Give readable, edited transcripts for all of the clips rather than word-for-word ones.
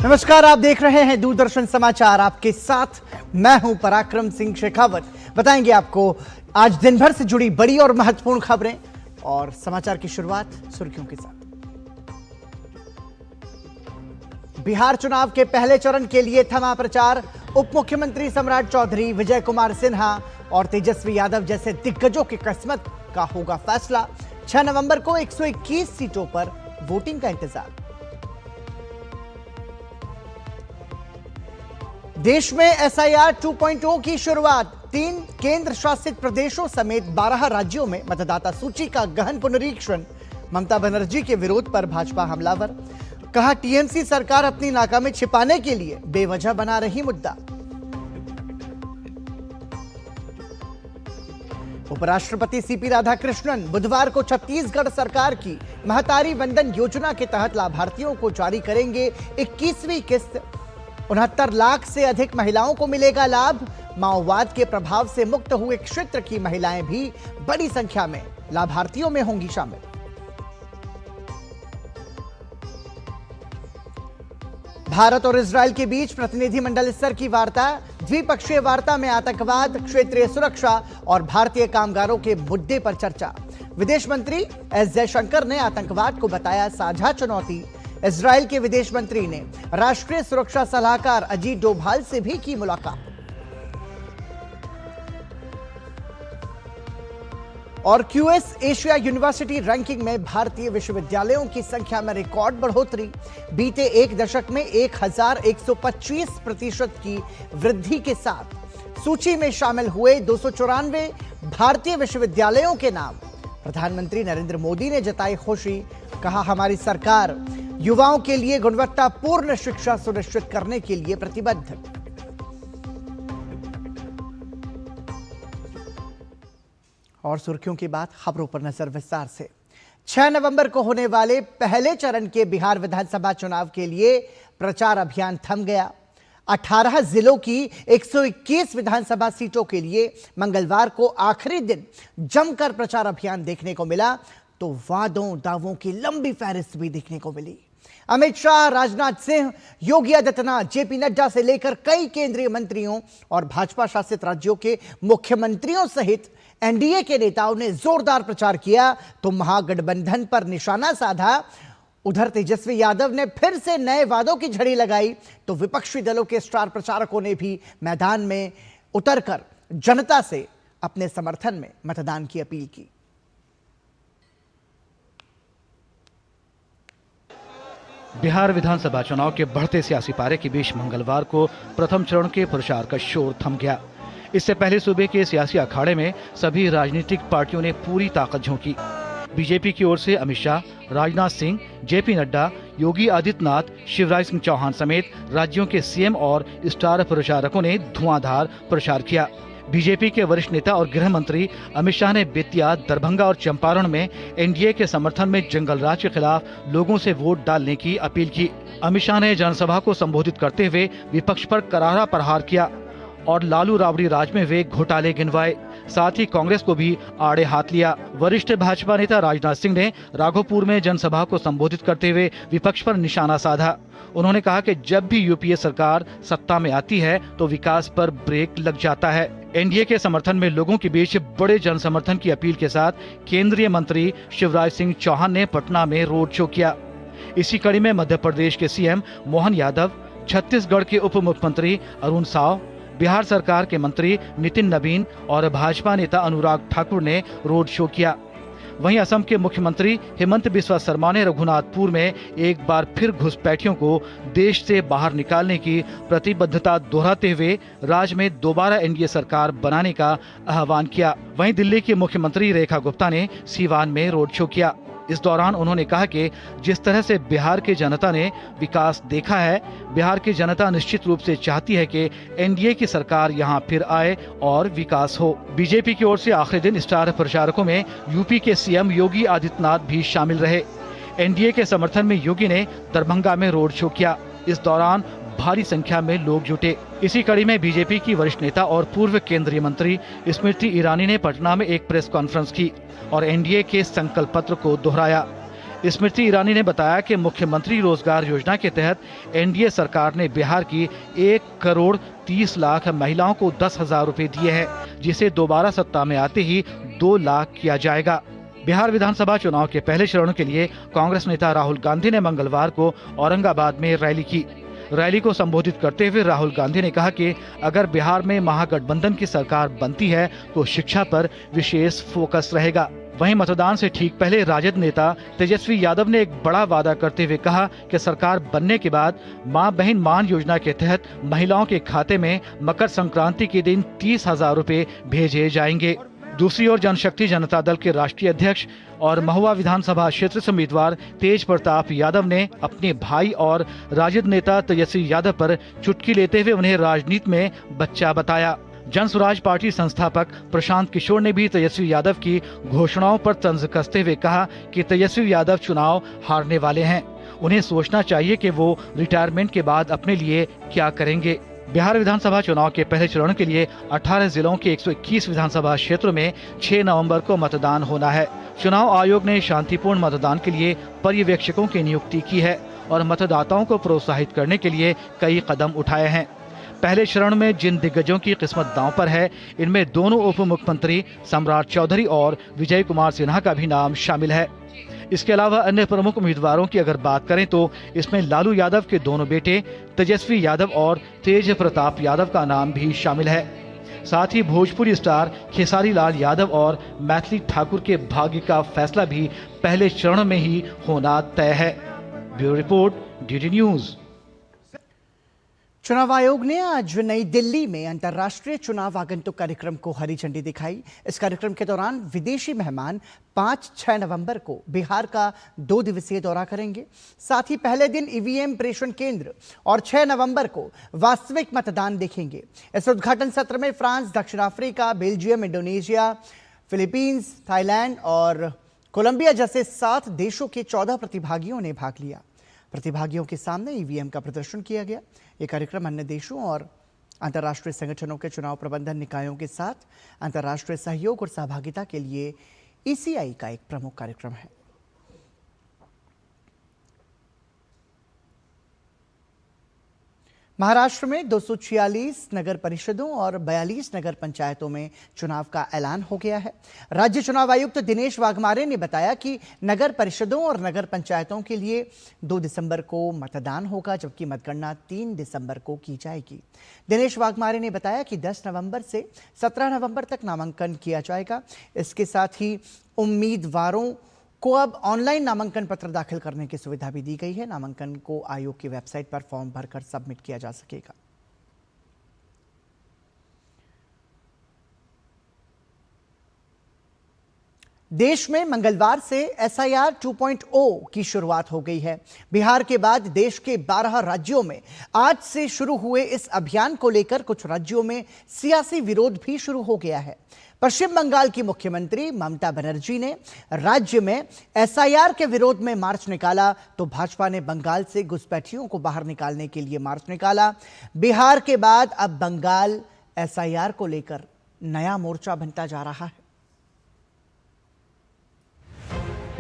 नमस्कार, आप देख रहे हैं दूरदर्शन समाचार। आपके साथ मैं हूं पराक्रम सिंह शेखावत। बताएंगे आपको आज दिन भर से जुड़ी बड़ी और महत्वपूर्ण खबरें और समाचार की शुरुआत सुर्खियों के साथ। बिहार चुनाव के पहले चरण के लिए थमा प्रचार। उप मुख्यमंत्री सम्राट चौधरी, विजय कुमार सिन्हा और तेजस्वी यादव जैसे दिग्गजों की किस्मत का होगा फैसला। 6 नवंबर को 121 सीटों पर वोटिंग का इंतजार। देश में SIR 2.0 की शुरुआत। 3 केंद्र शासित प्रदेशों समेत 12 राज्यों में मतदाता सूची का गहन पुनरीक्षण। ममता बनर्जी के विरोध पर भाजपा हमलावर। कहा, TMC सरकार अपनी नाकामी छिपाने के लिए बेवजह बना रही मुद्दा। उपराष्ट्रपति CP राधाकृष्णन बुधवार को छत्तीसगढ़ सरकार की महतारी वंदन योजना के तहत लाभार्थियों को जारी करेंगे 21वीं किस्त। 69 लाख से अधिक महिलाओं को मिलेगा लाभ। माओवाद के प्रभाव से मुक्त हुए क्षेत्र की महिलाएं भी बड़ी संख्या में लाभार्थियों में होंगी शामिल। भारत और इजरायल के बीच प्रतिनिधिमंडल स्तर की वार्ता। द्विपक्षीय वार्ता में आतंकवाद, क्षेत्रीय सुरक्षा और भारतीय कामगारों के मुद्दे पर चर्चा। विदेश मंत्री S जयशंकर ने आतंकवाद को बताया साझा चुनौती। इजरायल के विदेश मंत्री ने राष्ट्रीय सुरक्षा सलाहकार अजीत डोभाल से भी की मुलाकात। और QS एशिया यूनिवर्सिटी रैंकिंग में भारतीय विश्वविद्यालयों की संख्या में रिकॉर्ड बढ़ोतरी। बीते एक दशक में 1125% की वृद्धि के साथ सूची में शामिल हुए 294 भारतीय विश्वविद्यालयों के नाम। प्रधानमंत्री नरेंद्र मोदी ने जताई खुशी। कहा, हमारी सरकार युवाओं के लिए गुणवत्तापूर्ण शिक्षा सुनिश्चित करने के लिए प्रतिबद्ध। और सुर्खियों की बात, खबरों पर नजर विस्तार से। 6 नवंबर को होने वाले पहले चरण के बिहार विधानसभा चुनाव के लिए प्रचार अभियान थम गया। 18 जिलों की 121 विधानसभा सीटों के लिए मंगलवार को आखिरी दिन जमकर प्रचार अभियान देखने को मिला, तो वादों दावों की लंबी फहरिस्त भी देखने को मिली। अमित शाह, राजनाथ सिंह, योगी आदित्यनाथ, JP नड्डा से लेकर कई केंद्रीय मंत्रियों और भाजपा शासित राज्यों के मुख्यमंत्रियों सहित NDA के नेताओं ने जोरदार प्रचार किया तो महागठबंधन पर निशाना साधा। उधर तेजस्वी यादव ने फिर से नए वादों की झड़ी लगाई, तो विपक्षी दलों के स्टार प्रचारकों ने भी मैदान में उतरकर जनता से अपने समर्थन में मतदान की अपील की। बिहार विधानसभा चुनाव के बढ़ते सियासी पारे के बीच मंगलवार को प्रथम चरण के प्रचार का शोर थम गया। इससे पहले सूबे के सियासी अखाड़े में सभी राजनीतिक पार्टियों ने पूरी ताकत झोंकी। बीजेपी की ओर से अमित शाह, राजनाथ सिंह, JP नड्डा, योगी आदित्यनाथ, शिवराज सिंह चौहान समेत राज्यों के CM और स्टार प्रचारकों ने धुआंधार प्रचार किया। बीजेपी के वरिष्ठ नेता और गृह मंत्री अमित शाह ने बेतिया, दरभंगा और चंपारण में NDA के समर्थन में जंगल राज के खिलाफ लोगों से वोट डालने की अपील की। अमित शाह ने जनसभा को संबोधित करते हुए विपक्ष पर करारा प्रहार किया और लालू राबड़ी राज में वे घोटाले गिनवाए। साथ ही कांग्रेस को भी आड़े हाथ लिया। वरिष्ठ भाजपा नेता राजनाथ सिंह ने राघोपुर में जनसभा को संबोधित करते हुए विपक्ष पर निशाना साधा। उन्होंने कहा कि जब भी UPA सरकार सत्ता में आती है तो विकास पर ब्रेक लग जाता है। NDA के समर्थन में लोगों के बीच बड़े जन समर्थन की अपील के साथ केंद्रीय मंत्री शिवराज सिंह चौहान ने पटना में रोड शो किया। इसी कड़ी में मध्य प्रदेश के CM मोहन यादव, छत्तीसगढ़ के उप मुख्यमंत्री अरुण साव, बिहार सरकार के मंत्री नितिन नवीन और भाजपा नेता अनुराग ठाकुर ने रोड शो किया। वहीं असम के मुख्यमंत्री हेमंत बिस्वा शर्मा ने रघुनाथपुर में एक बार फिर घुसपैठियों को देश से बाहर निकालने की प्रतिबद्धता दोहराते हुए राज्य में दोबारा NDA सरकार बनाने का आह्वान किया। वहीं दिल्ली की मुख्यमंत्री रेखा गुप्ता ने सीवान में रोड शो किया। इस दौरान उन्होंने कहा कि जिस तरह से बिहार की जनता ने विकास देखा है, बिहार की जनता निश्चित रूप से चाहती है कि NDA की सरकार यहां फिर आए और विकास हो। बीजेपी की ओर से आखिरी दिन स्टार प्रचारकों में UP के CM योगी आदित्यनाथ भी शामिल रहे। NDA के समर्थन में योगी ने दरभंगा में रोड शो किया। इस दौरान भारी संख्या में लोग जुटे। इसी कड़ी में बीजेपी की वरिष्ठ नेता और पूर्व केंद्रीय मंत्री स्मृति ईरानी ने पटना में एक प्रेस कॉन्फ्रेंस की और NDA के संकल्प पत्र को दोहराया। स्मृति ईरानी ने बताया कि मुख्यमंत्री रोजगार योजना के तहत एनडीए सरकार ने बिहार की 1,30,00,000 महिलाओं को 10,000 रुपए दिए हैं, जिसे दोबारा सत्ता में आते ही 2 लाख किया जाएगा। बिहार विधानसभा चुनाव के पहले चरण के लिए कांग्रेस नेता राहुल गांधी ने मंगलवार को औरंगाबाद में रैली की। रैली को संबोधित करते हुए राहुल गांधी ने कहा कि अगर बिहार में महागठबंधन की सरकार बनती है तो शिक्षा पर विशेष फोकस रहेगा। वहीं मतदान से ठीक पहले राजद नेता तेजस्वी यादव ने एक बड़ा वादा करते हुए कहा कि सरकार बनने के बाद मां बहन मान योजना के तहत महिलाओं के खाते में मकर संक्रांति के दिन 30,000 रुपए भेजे जाएंगे। दूसरी ओर जनशक्ति जनता दल के राष्ट्रीय अध्यक्ष और महुआ विधानसभा क्षेत्र से उम्मीदवार तेज प्रताप यादव ने अपने भाई और राजद नेता तेजस्वी यादव पर चुटकी लेते हुए उन्हें राजनीति में बच्चा बताया। जन स्वराज पार्टी संस्थापक प्रशांत किशोर ने भी तेजस्वी यादव की घोषणाओं पर तंज कसते हुए कहा कि तेजस्वी यादव चुनाव हारने वाले हैं, उन्हें सोचना चाहिए कि वो रिटायरमेंट के बाद अपने लिए क्या करेंगे। बिहार विधानसभा चुनाव के पहले चरण के लिए 18 जिलों के 121 विधानसभा क्षेत्रों में 6 नवंबर को मतदान होना है। चुनाव आयोग ने शांतिपूर्ण मतदान के लिए पर्यवेक्षकों की नियुक्ति की है और मतदाताओं को प्रोत्साहित करने के लिए कई कदम उठाए हैं। पहले चरण में जिन दिग्गजों की किस्मत दांव पर है, इनमें दोनों उप मुख्यमंत्री सम्राट चौधरी और विजय कुमार सिन्हा का भी नाम शामिल है। इसके अलावा अन्य प्रमुख उम्मीदवारों की अगर बात करें तो इसमें लालू यादव के दोनों बेटे तेजस्वी यादव और तेज प्रताप यादव का नाम भी शामिल है। साथ ही भोजपुरी स्टार खेसारी लाल यादव और मैथिली ठाकुर के भाग्य का फैसला भी पहले चरण में ही होना तय है। Bureau report, DD news. चुनाव आयोग ने आज नई दिल्ली में अंतर्राष्ट्रीय चुनाव आगंतुक कार्यक्रम को हरी झंडी दिखाई। इस कार्यक्रम के दौरान विदेशी मेहमान 5-6 नवंबर को बिहार का 2 दिवसीय दौरा करेंगे। साथ ही पहले दिन ईवीएम प्रेषण केंद्र और 6 नवंबर को वास्तविक मतदान देखेंगे। इस उद्घाटन सत्र में फ्रांस, दक्षिण Africa, Belgium, Indonesia, Philippines, Thailand और कोलंबिया जैसे 7 देशों के 14 प्रतिभागियों ने भाग लिया। प्रतिभागियों के सामने ईवीएम का प्रदर्शन किया गया। ये कार्यक्रम अन्य देशों और अंतर्राष्ट्रीय संगठनों के चुनाव प्रबंधन निकायों के साथ अंतर्राष्ट्रीय सहयोग और सहभागिता के लिए ईसीआई का एक प्रमुख कार्यक्रम है। महाराष्ट्र में 246 नगर परिषदों और 42 नगर पंचायतों में चुनाव का ऐलान हो गया है। राज्य चुनाव आयुक्त दिनेश वाघमारे ने बताया कि नगर परिषदों और नगर पंचायतों के लिए 2 दिसंबर को मतदान होगा, जबकि मतगणना 3 दिसंबर को की जाएगी। दिनेश वाघमारे ने बताया कि 10 नवंबर से 17 नवंबर तक नामांकन किया जाएगा। इसके साथ ही उम्मीदवारों को अब ऑनलाइन नामांकन पत्र दाखिल करने की सुविधा भी दी गई है। नामांकन को आयोग की वेबसाइट पर फॉर्म भरकर सबमिट किया जा सकेगा। देश में मंगलवार से SIR 2.0 की शुरुआत हो गई है। बिहार के बाद देश के 12 राज्यों में आज से शुरू हुए इस अभियान को लेकर कुछ राज्यों में सियासी विरोध भी शुरू हो गया है। पश्चिम बंगाल की मुख्यमंत्री ममता बनर्जी ने राज्य में SIR के विरोध में मार्च निकाला, तो भाजपा ने बंगाल से घुसपैठियों को बाहर निकालने के लिए मार्च निकाला। बिहार के बाद अब बंगाल SIR को लेकर नया मोर्चा बनता जा रहा है।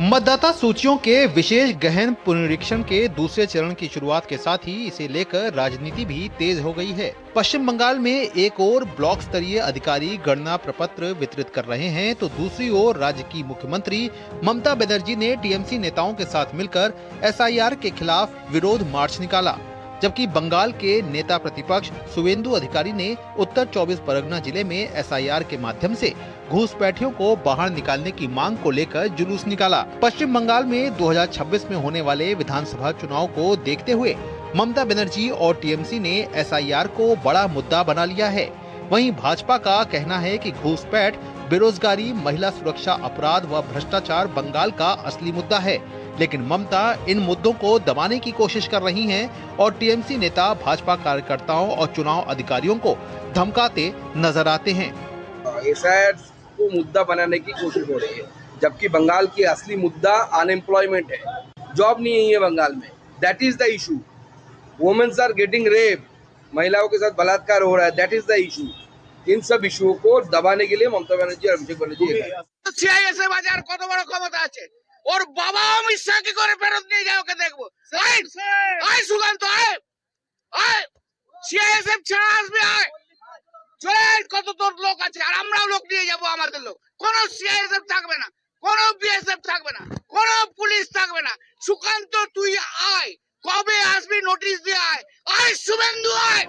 मतदाता सूचियों के विशेष गहन पुनरीक्षण के दूसरे चरण की शुरुआत के साथ ही इसे लेकर राजनीति भी तेज हो गई है। पश्चिम बंगाल में एक ओर ब्लॉक स्तरीय अधिकारी गणना प्रपत्र वितरित कर रहे हैं, तो दूसरी ओर राज्य की मुख्यमंत्री ममता बनर्जी ने टीएमसी नेताओं के साथ मिलकर SIR के खिलाफ विरोध मार्च निकाला। जबकि बंगाल के नेता प्रतिपक्ष शुवेंदु अधिकारी ने उत्तर 24 परगना जिले में SIR के माध्यम से घुसपैठियों को बाहर निकालने की मांग को लेकर जुलूस निकाला। पश्चिम बंगाल में 2026 में होने वाले विधानसभा चुनाव को देखते हुए ममता बनर्जी और टीएमसी ने SIR को बड़ा मुद्दा बना लिया है। वहीं भाजपा का कहना है कि घुसपैठ, बेरोजगारी, महिला सुरक्षा अपराध व भ्रष्टाचार बंगाल का असली मुद्दा है, लेकिन ममता इन मुद्दों को दबाने की कोशिश कर रही हैं और टीएमसी नेता भाजपा कार्यकर्ताओं और चुनाव अधिकारियों को धमकाते नजर आते हैं। SIR को मुद्दा बनाने की कोशिश हो रही है, जबकि बंगाल की असली मुद्दा अनएम्प्लॉयमेंट है, जॉब नहीं है बंगाल में। That is the issue. Womens are getting rape, महिलाओं के साथ बलात्कार हो रहा है, दैट इज द इशू। इन सब इशुओं को दबाने के लिए ममता बनर्जी और अभिषेक बनर्जी। সিআইএসএফ বাজার কত বড় ক্ষমতা আছে, ওর বাবা অমিত শাহ কি করে ফেরত নিয়ে যায় ওকে দেখবো। আয় সুকান্ত আয় আয়, সিআইএসএফ ছাড়া আসবে আয়, চলে আয়, কত তোর লোক আছে আর আমরাও লোক নিয়ে যাবো আমাদের লোক। কোন সিআইএসএফ থাকবে না, কোন বিএসএফ থাকবে না, কোন পুলিশ থাকবে না। সুকান্ত তুই আয়, কবে আসবি নোটিশ দিয়ে আয়, আয় শুভেন্দু আয়।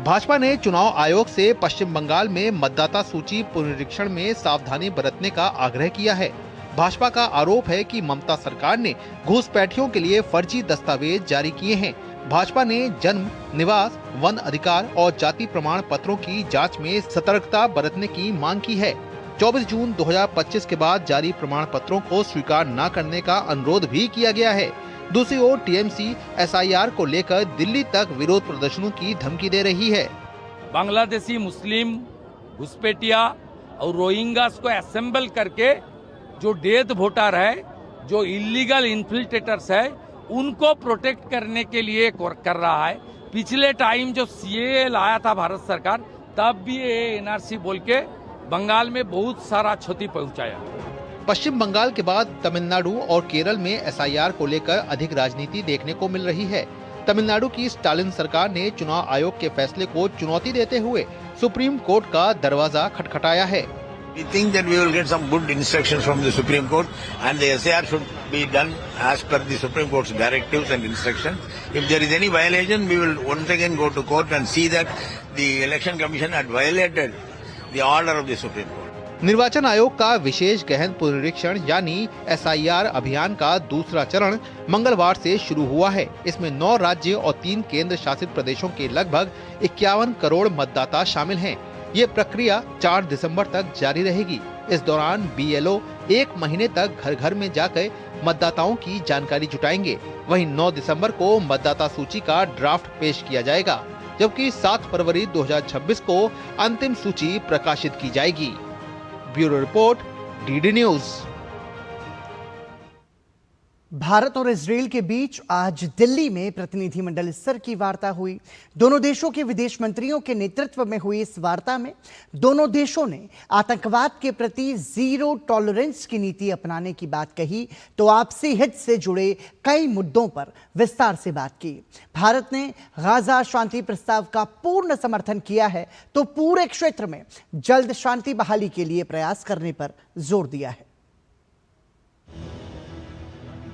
भाजपा ने चुनाव आयोग से पश्चिम बंगाल में मतदाता सूची पुनरीक्षण में सावधानी बरतने का आग्रह किया है। भाजपा का आरोप है कि ममता सरकार ने घुसपैठियों के लिए फर्जी दस्तावेज जारी किए हैं। भाजपा ने जन्म, निवास, वन अधिकार और जाति प्रमाण पत्रों की जांच में सतर्कता बरतने की मांग की है। 24 जून 2025 के बाद जारी प्रमाण पत्रों को स्वीकार न करने का अनुरोध भी किया गया है। दूसरी ओर टीएमसी एसआईआर को लेकर दिल्ली तक विरोध प्रदर्शनों की धमकी दे रही है। बांग्लादेशी मुस्लिम घुसपैठिया और रोहिंग्यास को असेंबल करके जो डेथ वोटर है, जो इलीगल इन्फिल्ट्रेटर्स है, उनको प्रोटेक्ट करने के लिए कर रहा है। पिछले टाइम जो सीएए लाया था भारत सरकार, तब भी ये एनआरसी बोल के बंगाल में बहुत सारा क्षति पहुंचाया। पश्चिम बंगाल के बाद तमिलनाडु और केरल में एसआईआर को लेकर अधिक राजनीति देखने को मिल रही है। तमिलनाडु की स्टालिन सरकार ने चुनाव आयोग के फैसले को चुनौती देते हुए सुप्रीम कोर्ट का दरवाजा खटखटाया है। We think that we will get some good instructions from the Supreme Court, and the SAR should be done as per the Supreme Court's directives and instructions. If there is any violation, we will once again go to court and see that the Election Commission had violated the order of the Supreme Court. निर्वाचन आयोग का विशेष गहन पुनरीक्षण यानी SIR अभियान का दूसरा चरण मंगलवार से शुरू हुआ है। इसमें 9 राज्य और 3 केंद्र शासित प्रदेशों के लगभग 51 करोड़ मतदाता शामिल हैं। ये प्रक्रिया 4 दिसंबर तक जारी रहेगी। इस दौरान बीएलओ 1 महीने तक घर घर में जाकर मतदाताओं की जानकारी जुटाएंगे। वहीं 9 दिसंबर को मतदाता सूची का ड्राफ्ट पेश किया जाएगा, जबकि 7 फरवरी 2026 को अंतिम सूची प्रकाशित की जाएगी। Bureau report, DD news. Bharat और इजरायल के बीच आज दिल्ली में प्रतिनिधिमंडल स्तर की वार्ता हुई। दोनों देशों के विदेश मंत्रियों के नेतृत्व में हुई इस वार्ता में दोनों देशों ने आतंकवाद के प्रति जीरो टॉलरेंस की नीति अपनाने की बात कही तो आपसी हित से जुड़े कई मुद्दों पर विस्तार से बात की। भारत ने गाजा शांति प्रस्ताव का पूर्ण समर्थन किया है तो पूरे क्षेत्र में जल्द शांति बहाली के लिए प्रयास करने पर जोर दिया है।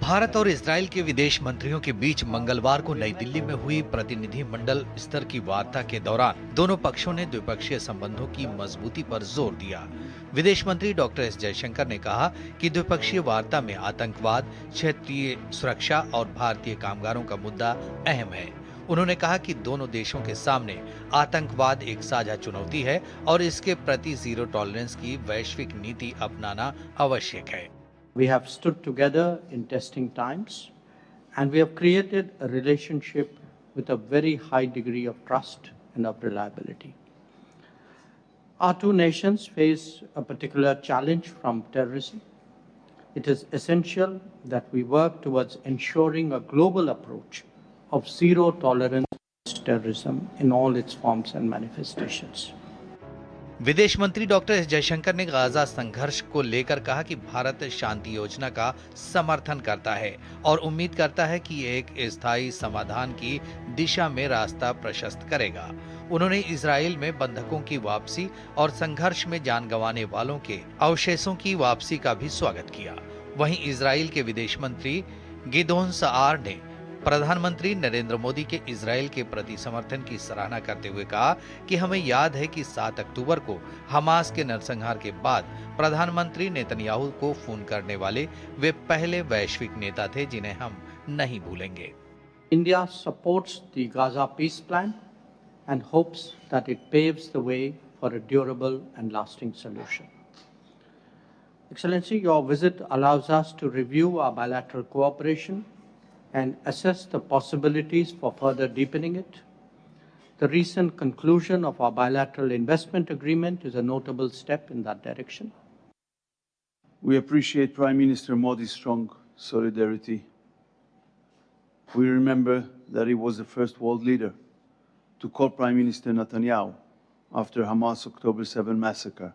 भारत और इजरायल के विदेश मंत्रियों के बीच मंगलवार को नई दिल्ली में हुई प्रतिनिधि मंडल स्तर की वार्ता के दौरान दोनों पक्षों ने द्विपक्षीय संबंधों की मजबूती पर जोर दिया। विदेश मंत्री डॉक्टर एस जयशंकर ने कहा कि द्विपक्षीय वार्ता में आतंकवाद, क्षेत्रीय सुरक्षा और भारतीय कामगारों का मुद्दा अहम है। उन्होंने कहा कि दोनों देशों के सामने आतंकवाद एक साझा चुनौती है और इसके प्रति जीरो टॉलरेंस की वैश्विक नीति अपनाना आवश्यक है। We have stood together in testing times, and we have created a relationship with a very high degree of trust and of reliability. Our two nations face a particular challenge from terrorism. It is essential that we work towards ensuring a global approach of zero tolerance to terrorism in all its forms and manifestations. विदेश मंत्री doctor S Jaishankar ने Gaza संघर्ष को लेकर कहा कि भारत शांति योजना का समर्थन करता है और उम्मीद करता है कि एक स्थायी समाधान की दिशा में रास्ता प्रशस्त करेगा। उन्होंने इजरायल में बंधकों की वापसी और संघर्ष में जान गंवाने वालों के अवशेषों की वापसी का भी स्वागत किया। वहीं इजरायल के विदेश मंत्री गिदोन सआर ने प्रधानमंत्री नरेंद्र मोदी के इजरायल के प्रति समर्थन की सराहना करते हुए कहा कि हमें याद है कि 7 अक्टूबर को हमास के नरसंहार के बाद प्रधानमंत्री नेतन्याहू को फोन करने वाले वे पहले वैश्विक नेता थे जिन्हें हम नहीं भूलेंगे। India supports the Gaza peace plan and hopes that it paves the way for a durable and lasting solution. Excellency, your visit allows us to review our bilateral cooperation and assess the possibilities for further deepening it. The recent conclusion of our bilateral investment agreement is a notable step in that direction. We appreciate Prime Minister Modi's strong solidarity. We remember that he was the first world leader to call Prime Minister Netanyahu after Hamas' October 7 massacre,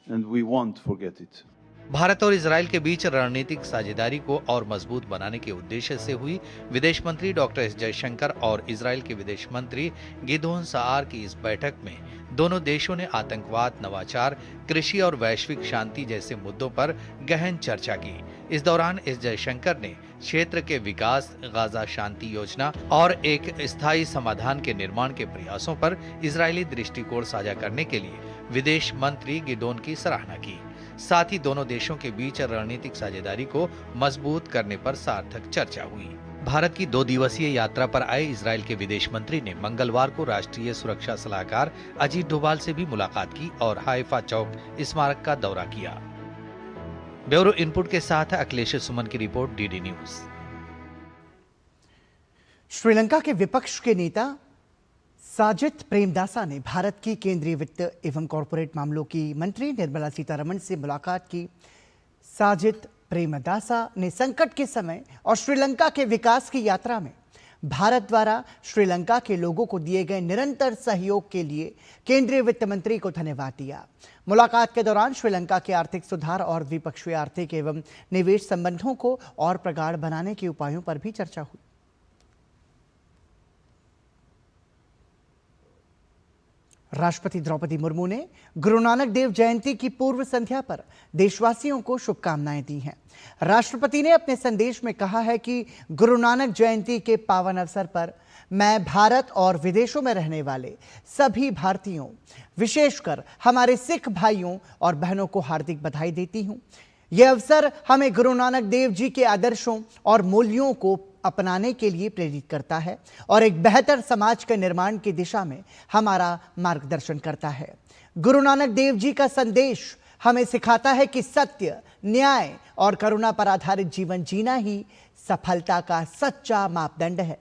and we won't forget it. Bharat और Israel के बीच रणनीतिक साझेदारी को और मजबूत बनाने के उद्देश्य से हुई विदेश मंत्री डॉक्टर एस जयशंकर और इजराइल के विदेश मंत्री गिदोन साआर की इस बैठक में दोनों देशों ने आतंकवाद, नवाचार, कृषि और वैश्विक शांति जैसे मुद्दों पर गहन चर्चा की। इस दौरान एस जयशंकर ने क्षेत्र के विकास, गाजा शांति योजना और एक स्थायी समाधान के निर्माण के प्रयासों पर इजरायली दृष्टिकोण साझा करने के लिए विदेश मंत्री गिदोन की सराहना की। साथ ही दोनों देशों के बीच रणनीतिक साझेदारी को मजबूत करने पर सार्थक चर्चा हुई। भारत की 2 दिवसीय यात्रा पर आए इजराइल के विदेश मंत्री ने मंगलवार को राष्ट्रीय सुरक्षा सलाहकार अजीत डोभाल से भी मुलाकात की और हाइफा चौक स्मारक का दौरा किया। ब्यूरो इनपुट के साथ अखिलेश सुमन की रिपोर्ट, डीडी न्यूज। श्रीलंका के विपक्ष के नेता साजिद प्रेमदासा ने भारत की केंद्रीय वित्त एवं कॉरपोरेट मामलों की मंत्री निर्मला सीतारमण से मुलाकात की। साजिद प्रेमदासा ने संकट के समय और श्रीलंका के विकास की यात्रा में भारत द्वारा श्रीलंका के लोगों को दिए गए निरंतर सहयोग के लिए केंद्रीय वित्त मंत्री को धन्यवाद दिया। मुलाकात के दौरान श्रीलंका के आर्थिक सुधार और द्विपक्षीय आर्थिक एवं निवेश संबंधों को और प्रगाढ़ बनाने के उपायों पर भी चर्चा हुई। राष्ट्रपति द्रौपदी मुर्मू ने गुरु नानक देव जयंती की पूर्व संध्या पर देशवासियों को शुभकामनाएं दी हैं। राष्ट्रपति ने अपने संदेश में कहा है कि गुरु नानक जयंती के पावन अवसर पर मैं भारत और विदेशों में रहने वाले सभी भारतीयों, विशेषकर हमारे सिख भाइयों और बहनों को हार्दिक बधाई देती हूं। यह अवसर हमें गुरु नानक देव जी के आदर्शों और मूल्यों को अपनाने के लिए प्रेरित करता है और एक बेहतर समाज के निर्माण की दिशा में हमारा मार्गदर्शन करता है। गुरु नानक देव जी का संदेश हमें सिखाता है कि सत्य, न्याय और करुणा पर आधारित जीवन जीना ही सफलता का सच्चा मापदंड है।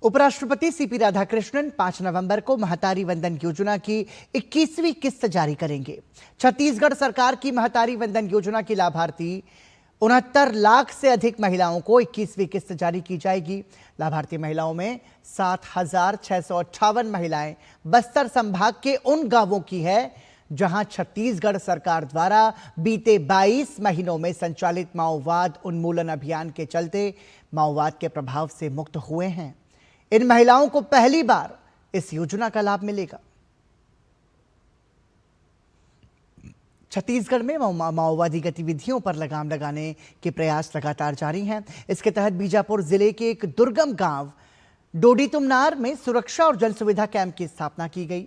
उपराष्ट्रपति सीपी राधाकृष्णन 5 नवंबर को महतारी वंदन योजना की 21वीं किस्त जारी करेंगे। छत्तीसगढ़ सरकार की महतारी वंदन योजना की लाभार्थी 69 लाख से अधिक महिलाओं को 21वीं किस्त जारी की जाएगी। लाभार्थी महिलाओं में 7,658 महिलाएं बस्तर संभाग के उन गांवों की है जहां छत्तीसगढ़ सरकार द्वारा बीते 22 महीनों में संचालित माओवाद उन्मूलन अभियान के चलते माओवाद के प्रभाव से मुक्त हुए हैं। इन महिलाओं को पहली बार इस योजना का लाभ मिलेगा। छत्तीसगढ़ में माओवादी गतिविधियों पर लगाम लगाने के प्रयास लगातार जारी हैं। इसके तहत बीजापुर जिले के एक दुर्गम गांव डोडीतुमनार में सुरक्षा और जन सुविधा कैंप की स्थापना की गई।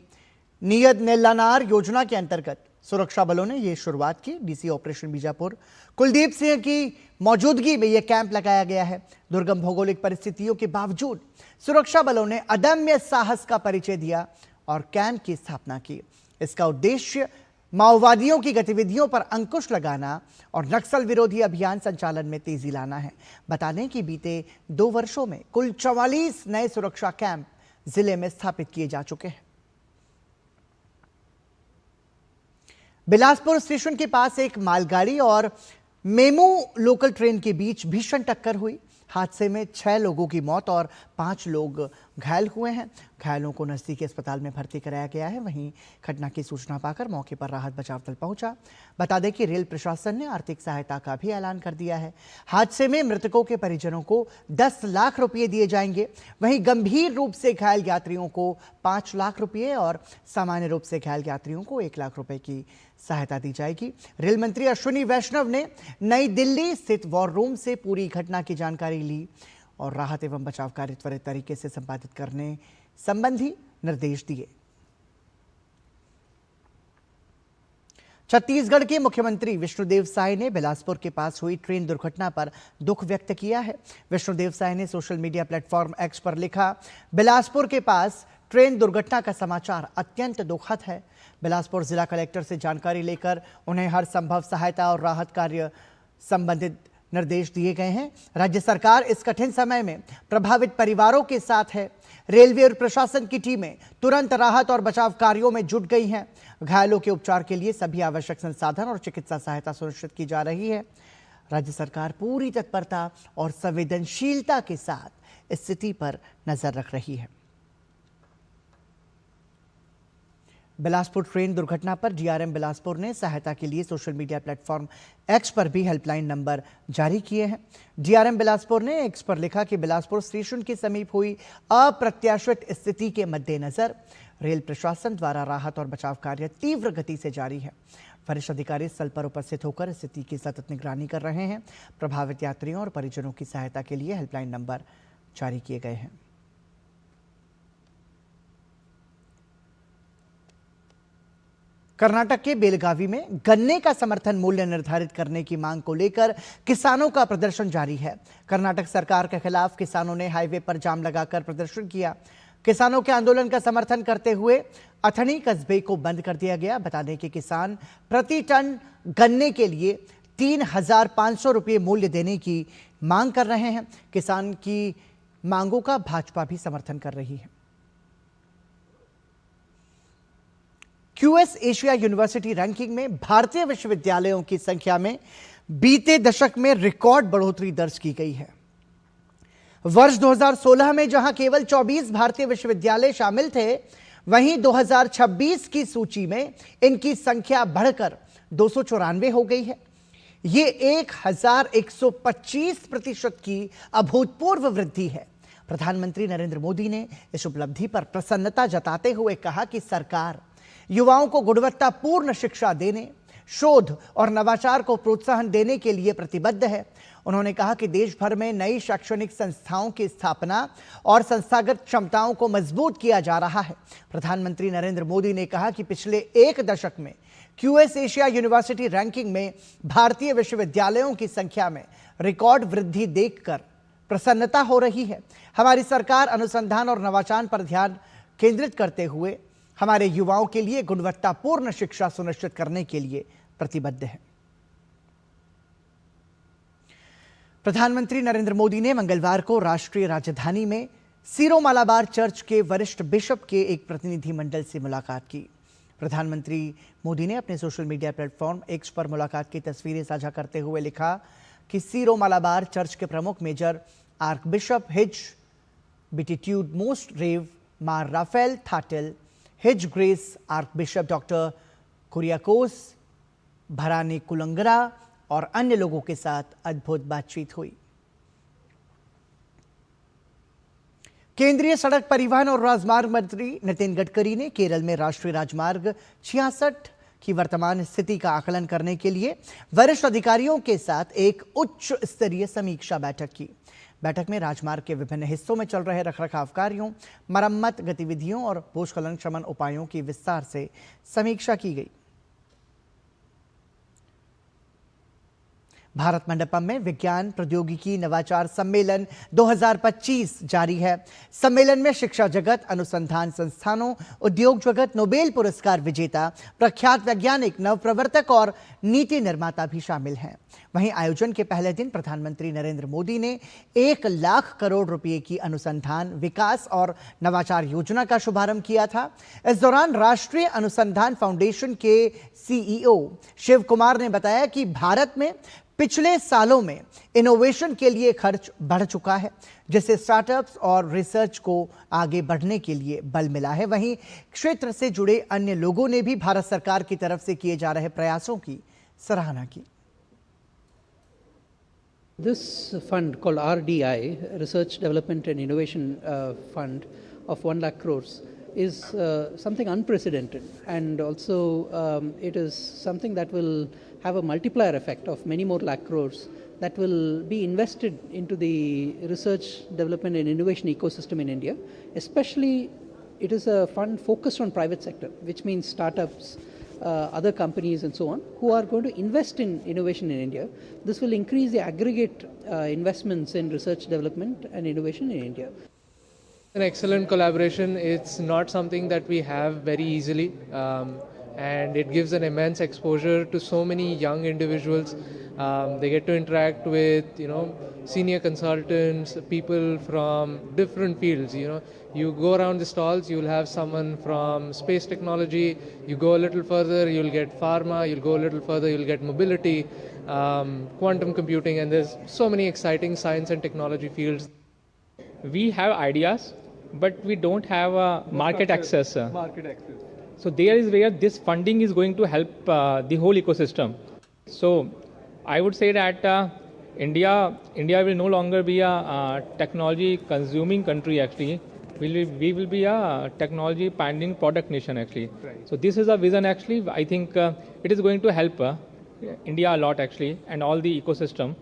नियत नेल्लानार योजना के अंतर्गत सुरक्षा बलों ने यह शुरुआत की। डीसी ऑपरेशन बीजापुर कुलदीप सिंह की मौजूदगी में यह कैंप लगाया गया है। दुर्गम भौगोलिक परिस्थितियों के बावजूद सुरक्षा बलों ने अदम्य साहस का परिचय दिया और कैंप की स्थापना की। इसका उद्देश्य माओवादियों की गतिविधियों पर अंकुश लगाना और नक्सल विरोधी अभियान संचालन में तेजी लाना है। बता दें कि बीते 2 वर्षों में कुल 44 नए सुरक्षा कैंप जिले में स्थापित किए जा चुके हैं। बिलासपुर स्टेशन के पास एक मालगाड़ी और मेमू लोकल ट्रेन के बीच भीषण टक्कर हुई। हादसे में 6 लोगों की मौत और 5 लोग घायल हुए हैं। घायलों को नजदीकी अस्पताल में भर्ती कराया गया है। वहीं घटना की सूचना पाकर मौके पर राहत बचाव दल पहुंचा। बता दें कि रेल प्रशासन ने आर्थिक सहायता का भी ऐलान कर दिया है। हादसे में मृतकों के परिजनों को 10 लाख रुपये दिए जाएंगे। वहीं गंभीर रूप से घायल यात्रियों को 5 लाख रुपये और सामान्य रूप से घायल यात्रियों को 1 लाख रुपए की सहायता दी जाएगी। रेल मंत्री अश्विनी वैष्णव ने नई दिल्ली स्थित वॉर रूम से पूरी घटना की जानकारी ली और राहत एवं बचाव कार्य त्वरित तरीके से संपादित करने संबंधी निर्देश दिए। छत्तीसगढ़ के मुख्यमंत्री विष्णुदेव साय ने बिलासपुर के पास हुई ट्रेन दुर्घटना पर दुख व्यक्त किया है। विष्णुदेव साय ने सोशल मीडिया प्लेटफॉर्म एक्स पर लिखा, बिलासपुर के पास ट्रेन दुर्घटना का समाचार अत्यंत दुखद है। बिलासपुर जिला कलेक्टर से जानकारी लेकर उन्हें हर संभव सहायता और राहत कार्य संबंधित निर्देश दिए गए हैं। राज्य सरकार इस कठिन समय में प्रभावित परिवारों के साथ है। रेलवे और प्रशासन की टीमें तुरंत राहत और बचाव कार्यों में जुट गई हैं। घायलों के उपचार के लिए सभी आवश्यक संसाधन और चिकित्सा सहायता सुनिश्चित की जा रही है। राज्य सरकार पूरी तत्परता और संवेदनशीलता के साथ स्थिति पर नजर रख रही है। बिलासपुर ट्रेन दुर्घटना पर डीआरएम बिलासपुर ने सहायता के लिए सोशल मीडिया प्लेटफॉर्म एक्स पर भी हेल्पलाइन नंबर जारी किए हैं। डीआरएम बिलासपुर ने एक्स पर लिखा कि बिलासपुर स्टेशन के समीप हुई अप्रत्याशित स्थिति के मद्देनजर रेल प्रशासन द्वारा राहत और बचाव कार्य तीव्र गति से जारी है। वरिष्ठ अधिकारी स्थल पर उपस्थित होकर स्थिति की सतत निगरानी कर रहे हैं। प्रभावित यात्रियों और परिजनों की सहायता के लिए हेल्पलाइन नंबर जारी किए गए हैं। कर्नाटक के बेलगावी में गन्ने का समर्थन मूल्य निर्धारित करने की मांग को लेकर किसानों का प्रदर्शन जारी है। कर्नाटक सरकार के खिलाफ किसानों ने हाईवे पर जाम लगाकर प्रदर्शन किया। किसानों के आंदोलन का समर्थन करते हुए अथनी कस्बे को बंद कर दिया गया। बता दें कि किसान प्रति टन गन्ने के लिए 3,500 रुपये मूल्य देने की मांग कर रहे हैं। किसान की मांगों का भाजपा भी समर्थन कर रही है। क्यूएस एशिया यूनिवर्सिटी रैंकिंग में भारतीय विश्वविद्यालयों की संख्या में बीते दशक में रिकॉर्ड बढ़ोतरी दर्ज की गई है। वर्ष 2016 में जहां केवल 24 भारतीय विश्वविद्यालय शामिल थे, वहीं 2026 की सूची में इनकी संख्या बढ़कर 294 हो गई है। ये 1125% की अभूतपूर्व वृद्धि है। प्रधानमंत्री नरेंद्र मोदी ने इस उपलब्धि पर प्रसन्नता जताते हुए कहा कि सरकार युवाओं को गुणवत्तापूर्ण शिक्षा देने, शोध और नवाचार को प्रोत्साहन देने के लिए प्रतिबद्ध है। उन्होंने कहा कि देश भर में नई शैक्षणिक संस्थाओं की स्थापना और संस्थागत क्षमताओं को मजबूत किया जा रहा है। प्रधानमंत्री नरेंद्र मोदी ने कहा कि पिछले एक दशक में क्यूएस एशिया यूनिवर्सिटी रैंकिंग में भारतीय विश्वविद्यालयों की संख्या में रिकॉर्ड वृद्धि देखकर प्रसन्नता हो रही है। हमारी सरकार अनुसंधान और नवाचार पर ध्यान केंद्रित करते हुए हमारे युवाओं के लिए गुणवत्तापूर्ण शिक्षा सुनिश्चित करने के लिए प्रतिबद्ध है। प्रधानमंत्री नरेंद्र मोदी ने मंगलवार को राष्ट्रीय राजधानी में सीरो मालाबार चर्च के वरिष्ठ बिशप के एक प्रतिनिधिमंडल से मुलाकात की। प्रधानमंत्री मोदी ने अपने सोशल मीडिया प्लेटफॉर्म एक्स पर मुलाकात की तस्वीरें साझा करते हुए लिखा कि सीरो मालाबार चर्च के प्रमुख major archbishop his beatitude most rev Mar Raphael Thattil, his grace archbishop doctor Kuriakose Bharanikulangara और अन्य लोगों के साथ अद्भुत बातचीत हुई। केंद्रीय सड़क परिवहन और राजमार्ग मंत्री नितिन गडकरी ने केरल में राष्ट्रीय राजमार्ग 66 की वर्तमान स्थिति का आकलन करने के लिए वरिष्ठ अधिकारियों के साथ एक उच्च स्तरीय समीक्षा बैठक की। बैठक में राजमार्ग के विभिन्न हिस्सों में चल रहे रखरखाव कार्यों, मरम्मत गतिविधियों और भूस्खलन शमन उपायों की विस्तार से समीक्षा की गई। भारत मंडपम में विज्ञान प्रौद्योगिकी नवाचार सम्मेलन 2025 जारी है। सम्मेलन में शिक्षा जगत, अनुसंधान संस्थानों, उद्योग जगत, नोबेल पुरस्कार विजेता, प्रख्यात वैज्ञानिक, नवप्रवर्तक और नीति निर्माता भी शामिल हैं। वहीं आयोजन के पहले दिन प्रधानमंत्री नरेंद्र मोदी ने 1 लाख करोड़ रुपए की अनुसंधान, विकास और नवाचार योजना का शुभारंभ किया था। इस दौरान राष्ट्रीय अनुसंधान फाउंडेशन के सीईओ शिव कुमार ने बताया कि भारत में पिछले सालों में इनोवेशन के लिए खर्च बढ़ चुका है, जिससे स्टार्टअप्स और रिसर्च को आगे बढ़ने के लिए बल मिला है। वहीं क्षेत्र से जुड़े अन्य लोगों ने भी भारत सरकार की तरफ से किए जा रहे प्रयासों की सराहना की। This fund called RDI, Research Development and Innovation Fund of 1 lakh crores is something unprecedented, and also it is something that will have a multiplier effect of many more lakh crores that will be invested into the research, development and innovation ecosystem in India. Especially, it is a fund focused on private sector, which means startups, other companies and so on, who are going to invest in innovation in India. This will increase the aggregate investments in research, development and innovation in India. An excellent collaboration. It's not something that we have very easily, and it gives an immense exposure to so many young individuals. They get to interact with, senior consultants, people from different fields. You go around the stalls, you'll have someone from space technology. You go a little further, you'll get pharma. You'll go a little further, you'll get mobility, quantum computing, and there's so many exciting science and technology fields. We have ideas, but we don't have a market access. So there is where this funding is going to help the whole ecosystem. So I would say that India will no longer be a technology consuming country actually. We will be a technology pioneering product nation actually. Right. So this is a vision actually. I think it is going to help India a lot actually and all the ecosystem.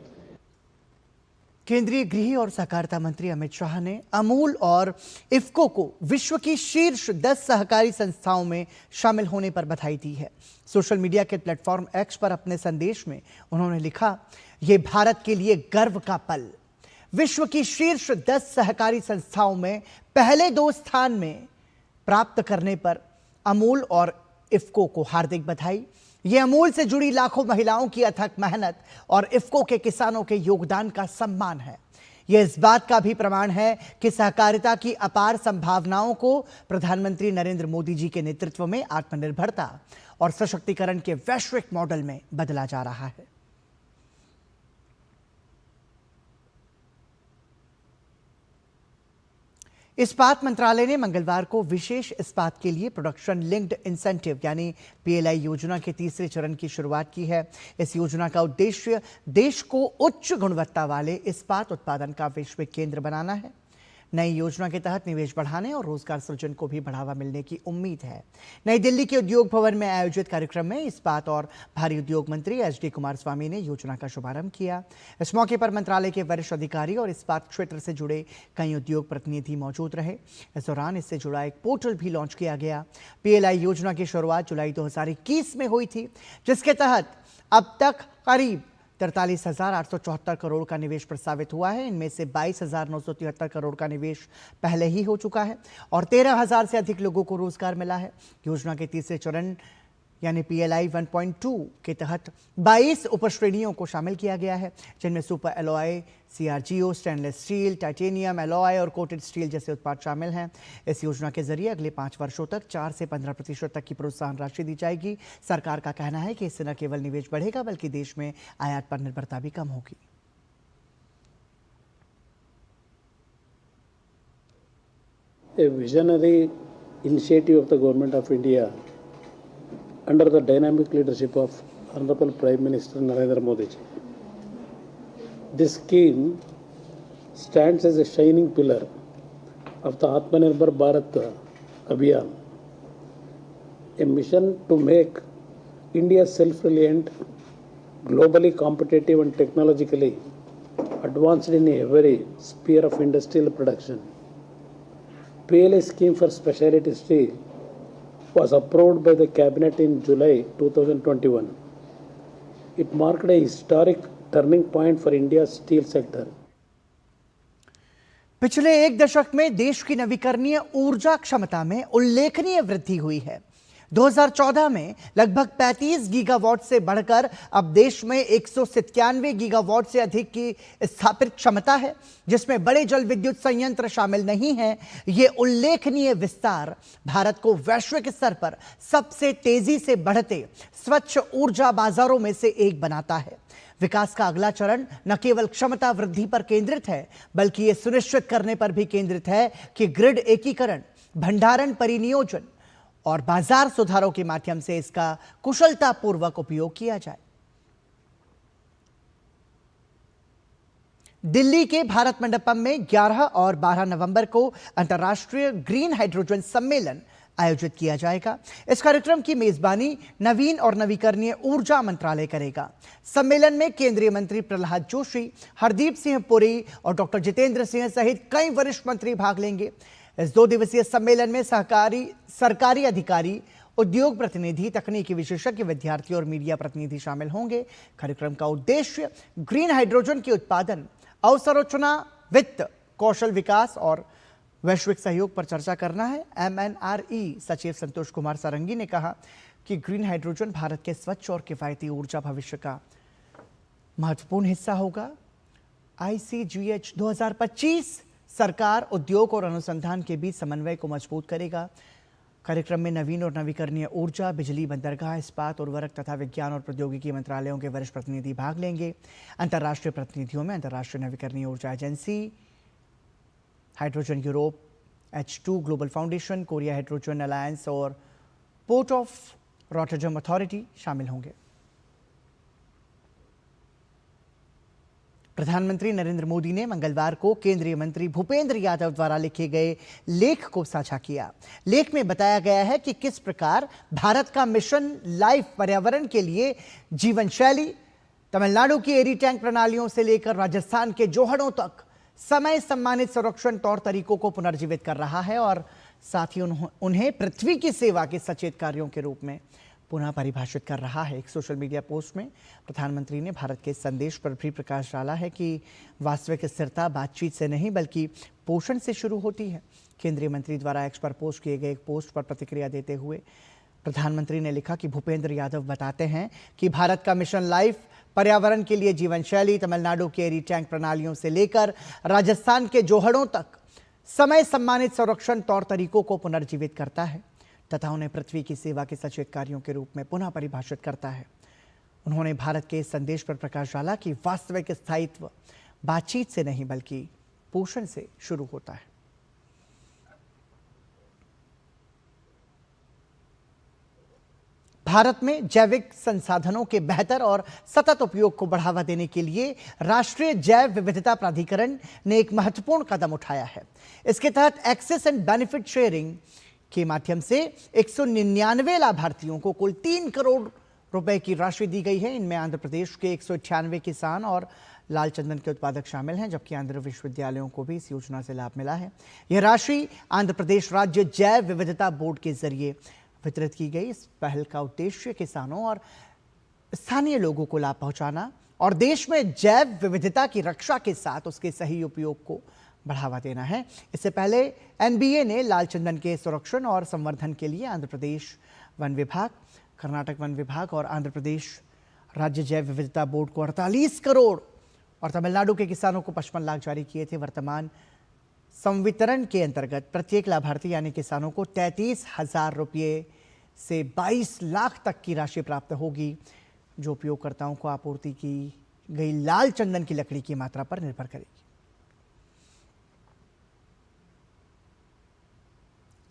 केंद्रीय गृह और सहकारिता मंत्री अमित शाह ने अमूल और इफ्को को विश्व की शीर्ष 10 सहकारी संस्थाओं में शामिल होने पर बधाई दी है। सोशल मीडिया के प्लेटफॉर्म एक्स पर अपने संदेश में उन्होंने लिखा, यह भारत के लिए गर्व का पल। विश्व की शीर्ष 10 सहकारी संस्थाओं में पहले 2 स्थान में प्राप्त करने पर अमूल और इफ्को को हार्दिक बधाई। यह अमूल से जुड़ी लाखों महिलाओं की अथक मेहनत और इफ्को के किसानों के योगदान का सम्मान है। यह इस बात का भी प्रमाण है कि सहकारिता की अपार संभावनाओं को प्रधानमंत्री नरेंद्र मोदी जी के नेतृत्व में आत्मनिर्भरता और सशक्तिकरण के वैश्विक मॉडल में बदला जा रहा है। इस्पात मंत्रालय ने मंगलवार को विशेष इस्पात के लिए प्रोडक्शन लिंक्ड इंसेंटिव यानी पीएलआई योजना के तीसरे चरण की शुरुआत की है। इस योजना का उद्देश्य देश को उच्च गुणवत्ता वाले इस्पात उत्पादन का वैश्विक केंद्र बनाना है। नई योजना के तहत निवेश बढ़ाने और रोजगार सृजन को भी बढ़ावा मिलने की उम्मीद है। नई दिल्ली के उद्योग भवन में आयोजित कार्यक्रम में इस्पात और भारी उद्योग मंत्री एचडी कुमारस्वामी ने योजना का शुभारंभ किया। इस मौके पर मंत्रालय के वरिष्ठ अधिकारी और इस्पात क्षेत्र से जुड़े कई उद्योग प्रतिनिधि मौजूद रहे। इस दौरान इससे जुड़ा एक पोर्टल भी लॉन्च किया गया। पीएलआई योजना की शुरुआत जुलाई 2021 में हुई थी, जिसके तहत अब तक करीब 43,874 करोड़ का निवेश प्रस्तावित हुआ है। इनमें से 22,973 करोड़ का निवेश पहले ही हो चुका है और 13,000 से अधिक लोगों को रोजगार मिला है। योजना के तीसरे चरण यानी पीएलआई 1.2 के तहत 22 उपश्रेणियों को शामिल किया गया है, जिनमें super alloy, CRGO, stainless steel, titanium alloy और कोटेड स्टील जैसे उत्पाद शामिल हैं। इस योजना के जरिए अगले 5 वर्षों तक 4 से 15% तक की प्रोत्साहन राशि दी जाएगी। सरकार का कहना है कि इससे न केवल निवेश बढ़ेगा बल्कि देश में आयात पर निर्भरता भी कम होगी। A visionary initiative of the Government of India under the dynamic leadership of Honorable Prime Minister Narendra Modi ji. This scheme stands as a shining pillar of the Atmanirbhar Bharat Abhiyan, a mission to make India self-reliant, globally competitive and technologically advanced in every sphere of industrial production. PLA scheme for specialty steel was approved by the Cabinet in July 2021. It marked a historic turning point for India's steel sector. पिछले 1 दशक में देश की नवीकरणीय ऊर्जा क्षमता में उल्लेखनीय वृद्धि हुई है। 2014 में लगभग 35 गीगावाट से बढ़कर अब देश में 197 गीगावाट से अधिक की स्थापित क्षमता है, जिसमें बड़े जल विद्युत संयंत्र शामिल नहीं हैं। ये उल्लेखनीय विस्तार भारत को वैश्विक स्तर पर सबसे तेजी से बढ़ते स्वच्छ ऊर्जा बाजारों में से एक बनाता है। विकास का अगला चरण न केवल क्षमता वृद्धि पर केंद्रित है, बल्कि यह सुनिश्चित करने पर भी केंद्रित है कि ग्रिड एकीकरण, भंडारण परिनियोजन और बाजार सुधारों के माध्यम से इसका कुशलतापूर्वक उपयोग किया जाए। दिल्ली के भारत मंडपम में 11 और 12 नवंबर को अंतर्राष्ट्रीय ग्रीन हाइड्रोजन सम्मेलन आयोजित किया जाएगा। इस कार्यक्रम की मेजबानी नवीन और नवीकरणीय ऊर्जा मंत्रालय करेगा। सम्मेलन में केंद्रीय मंत्री प्रहलाद जोशी, हरदीप सिंह पुरी और डॉक्टर जितेंद्र सिंह सहित कई वरिष्ठ मंत्री भाग लेंगे। इस 2 दिवसीय सम्मेलन में सरकारी अधिकारी, उद्योग प्रतिनिधि, तकनीकी विशेषज्ञ, विद्यार्थी और मीडिया प्रतिनिधि शामिल होंगे। कार्यक्रम का उद्देश्य ग्रीन हाइड्रोजन के उत्पादन, अवसंरचना, वित्त, कौशल विकास और वैश्विक सहयोग पर चर्चा करना है। MNRE सचिव संतोष कुमार सारंगी ने कहा कि ग्रीन हाइड्रोजन भारत के स्वच्छ और किफायती ऊर्जा भविष्य का महत्वपूर्ण हिस्सा होगा। ICGH 2025 सरकार, उद्योग और अनुसंधान के बीच समन्वय को मजबूत करेगा। कार्यक्रम में नवीन और नवीकरणीय ऊर्जा, बिजली, बंदरगाह, इस्पात, उर्वरक तथा विज्ञान और प्रौद्योगिकी मंत्रालयों के वरिष्ठ प्रतिनिधि भाग लेंगे। अंतर्राष्ट्रीय प्रतिनिधियों में अंतर्राष्ट्रीय नवीकरणीय ऊर्जा agency, hydrogen Europe, H2 global foundation, Korea hydrogen alliance और पोर्ट ऑफ रॉटरडम अथॉरिटी शामिल होंगे। प्रधानमंत्री नरेंद्र मोदी ने मंगलवार को केंद्रीय मंत्री भूपेंद्र यादव द्वारा लिखे गए लेख को साझा किया। लेख में बताया गया है कि किस प्रकार भारत का मिशन लाइफ पर्यावरण के लिए जीवन शैली, तमिलनाडु की एरी टैंक प्रणालियों से लेकर राजस्थान के जोहड़ों तक समय सम्मानित संरक्षण तौर तरीकों को पुनर्जीवित कर रहा है और साथ ही उन्हें पृथ्वी की सेवा के सचेत कार्यों के रूप में पुनः परिभाषित कर रहा है। एक सोशल मीडिया पोस्ट में प्रधानमंत्री ने भारत के संदेश पर भी प्रकाश डाला है कि वास्तविक स्थिरता बातचीत से नहीं बल्कि पोषण से शुरू होती है। केंद्रीय मंत्री द्वारा एक्स पर पोस्ट किए गए एक पोस्ट पर प्रतिक्रिया देते हुए प्रधानमंत्री ने लिखा कि भूपेंद्र यादव बताते हैं कि भारत का मिशन लाइफ पर्यावरण के लिए जीवन शैली, तमिलनाडु के एरी टैंक प्रणालियों से लेकर राजस्थान के जोहड़ों तक समय सम्मानित संरक्षण तौर तरीकों को पुनर्जीवित करता है तथा उन्हें पृथ्वी की सेवा के सचेत कार्यों के रूप में पुनः परिभाषित करता है। उन्होंने भारत के इस संदेश पर प्रकाश डाला कि वास्तविक स्थायित्व बातचीत से नहीं बल्कि पोषण से शुरू होता है। भारत में जैविक संसाधनों के बेहतर और सतत उपयोग को बढ़ावा देने के लिए राष्ट्रीय जैव विविधता प्राधिकरण ने एक महत्वपूर्ण कदम उठाया है। इसके तहत एक्सेस एंड बेनिफिट शेयरिंग के माध्यम से 199 लाभार्थियों को कुल 3 करोड़ रुपए की राशि दी गई है। इनमें आंध्र प्रदेश के 198 किसान और लाल चंदन के उत्पादक शामिल हैं, जबकि आंध्र विश्वविद्यालयों को भी इस योजना से लाभ मिला है। यह राशि आंध्र प्रदेश राज्य जैव विविधता बोर्ड के जरिए वितरित की गई। इस पहल का उद्देश्य किसानों और स्थानीय लोगों को लाभ पहुंचाना और देश में जैव विविधता की रक्षा के साथ उसके सही उपयोग को बढ़ावा देना है। इससे पहले एनबीए ने लाल चंदन के संरक्षण और संवर्धन के लिए आंध्र प्रदेश वन विभाग, कर्नाटक वन विभाग और आंध्र प्रदेश राज्य जैव विविधता बोर्ड को 48 करोड़ और तमिलनाडु के किसानों को 55 लाख जारी किए थे। वर्तमान संवितरण के अंतर्गत प्रत्येक लाभार्थी यानी किसानों को 33,000 रुपये से 22 लाख तक की राशि प्राप्त होगी, जो उपयोगकर्ताओं को आपूर्ति की गई लाल चंदन की लकड़ी की मात्रा पर निर्भर करेगी।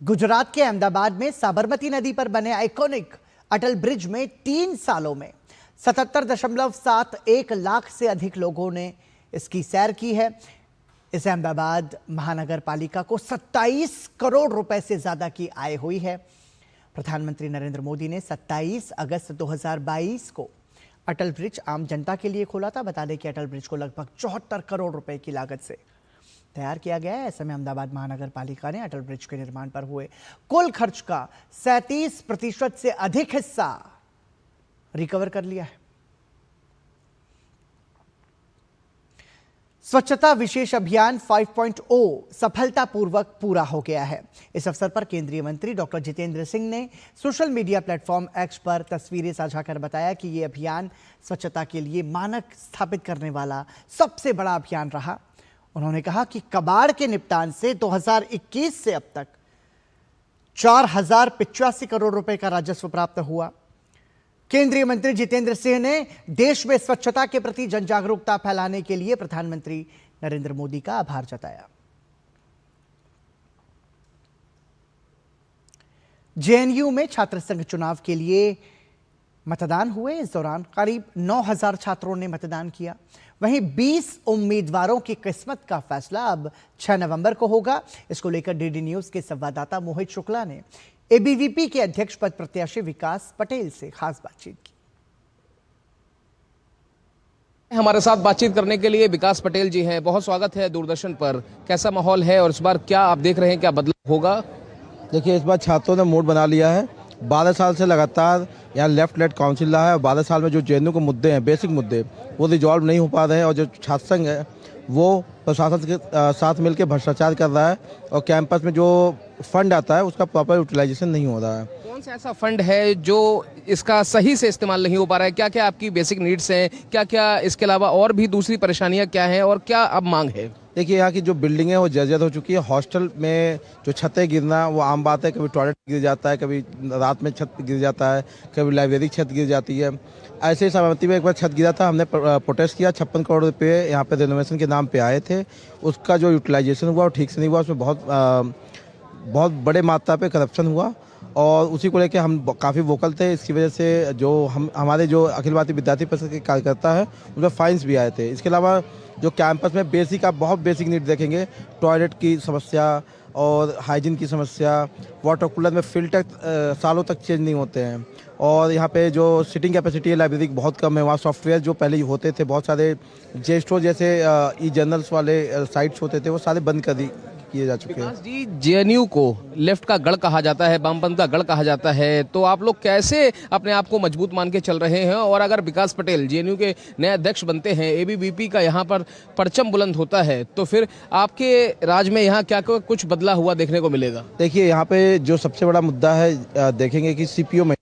गुजरात के अहमदाबाद में साबरमती नदी पर बने आइकॉनिक अटल ब्रिज में 3 सालों में 77.71 लाख से अधिक लोगों ने इसकी सैर की है। इस अहमदाबाद महानगर पालिका को 27 करोड़ रुपए से ज्यादा की आय हुई है। प्रधानमंत्री नरेंद्र मोदी ने 27 अगस्त 2022 को अटल ब्रिज आम जनता के लिए खोला था। बता दें कि अटल ब्रिज को लगभग 74 करोड़ रुपए की लागत से तैयार किया गया है। ऐसे में अहमदाबाद महानगर पालिका ने अटल ब्रिज के निर्माण पर हुए कुल खर्च का 37% से अधिक हिस्सा रिकवर कर लिया है। स्वच्छता विशेष अभियान 5.0 सफलतापूर्वक पूरा हो गया है। इस अवसर पर केंद्रीय मंत्री डॉक्टर जितेंद्र सिंह ने सोशल मीडिया प्लेटफॉर्म एक्स पर तस्वीरें साझा कर बताया कि यह अभियान स्वच्छता के लिए मानक स्थापित करने वाला सबसे बड़ा अभियान रहा। उन्होंने कहा कि कबाड़ के निपटान से 2021 से अब तक 4,085 करोड़ रुपए का राजस्व प्राप्त हुआ। केंद्रीय मंत्री जितेंद्र सिंह ने देश में स्वच्छता के प्रति जन जागरूकता फैलाने के लिए प्रधानमंत्री नरेंद्र मोदी का आभार जताया। जेएनयू में छात्र संघ चुनाव के लिए मतदान हुए। इस दौरान करीब 9,000 छात्रों ने मतदान किया। वहीं 20 उम्मीदवारों की किस्मत का फैसला अब 6 नवंबर को होगा। इसको लेकर डीडी न्यूज के संवाददाता मोहित शुक्ला ने एबीवीपी के अध्यक्ष पद प्रत्याशी विकास पटेल से खास बातचीत की। हमारे साथ बातचीत करने के लिए विकास पटेल जी हैं। बहुत स्वागत है दूरदर्शन पर। कैसा माहौल है और इस बार क्या आप देख रहे हैं, क्या बदलाव होगा? देखिए, इस बार छात्रों ने मूड बना लिया है। 12 साल से लगातार यहाँ लेफ्ट लेड काउंसिल रहा है और 12 साल में जो जेएनयू के मुद्दे हैं, बेसिक मुद्दे, वो रिजॉल्व नहीं हो पा रहे हैं और जो छात्र संघ है वो प्रशासन के साथ मिलकर भ्रष्टाचार कर रहा है और कैंपस में जो फंड आता है उसका प्रॉपर यूटिलाइजेशन नहीं हो रहा है। कौन सा ऐसा फंड है जो इसका सही से इस्तेमाल नहीं हो पा रहा है? क्या क्या आपकी बेसिक नीड्स हैं, क्या क्या इसके अलावा और भी दूसरी परेशानियां क्या हैं और क्या अब मांग है? देखिए, यहाँ की जो बिल्डिंग है वो जर्जर हो चुकी है। हॉस्टल में जो छतें गिरना वो आम बात है। कभी टॉयलेट गिर जाता है, कभी रात में छत गिर जाता है, कभी लाइब्रेरी की छत गिर जाती है। ऐसे ही साबरमती में एक बार छत गिरा था, हमने प्रोटेस्ट किया। 56 करोड़ रुपये यहाँ पे रेनोवेशन के नाम पे आए थे। उसका जो यूटिलाइजेशन हुआ वो ठीक से नहीं हुआ। उसमें बहुत बड़े मात्रा पे करप्शन हुआ और उसी को लेकर हम काफ़ी वोकल थे। इसकी वजह से जो हमारे जो अखिल भारतीय विद्यार्थी परिषद के कार्यकर्ता है उन पर फाइन्स भी आए थे। इसके अलावा जो कैंपस में बेसिक, आप बहुत बेसिक नीड देखेंगे, टॉयलेट की समस्या और हाइजीन की समस्या, वाटर कूलर में फिल्टर सालों तक चेंज नहीं होते हैं, और यहाँ पे जो सिटिंग कैपेसिटी है लाइब्रेरी की बहुत कम है। वहाँ सॉफ्टवेयर जो पहले होते थे, बहुत सारे जेस्टो जैसे ई जर्नल्स वाले साइट्स होते थे, वो सारे बंद किए जा चुके हैं। जी, जेएनयू को लेफ्ट का गढ़ कहा जाता है, वामपंथ का गढ़ कहा जाता है, तो आप लोग कैसे अपने आप को मजबूत मान के चल रहे हैं? और अगर विकास पटेल जेएनयू के नए अध्यक्ष बनते हैं, एबीवीपी का यहाँ पर परचम बुलंद होता है, तो फिर आपके राज में यहाँ क्या कुछ बदला हुआ देखने को मिलेगा? देखिए, यहाँ पे जो सबसे बड़ा मुद्दा है, देखेंगे कि सीपीओ में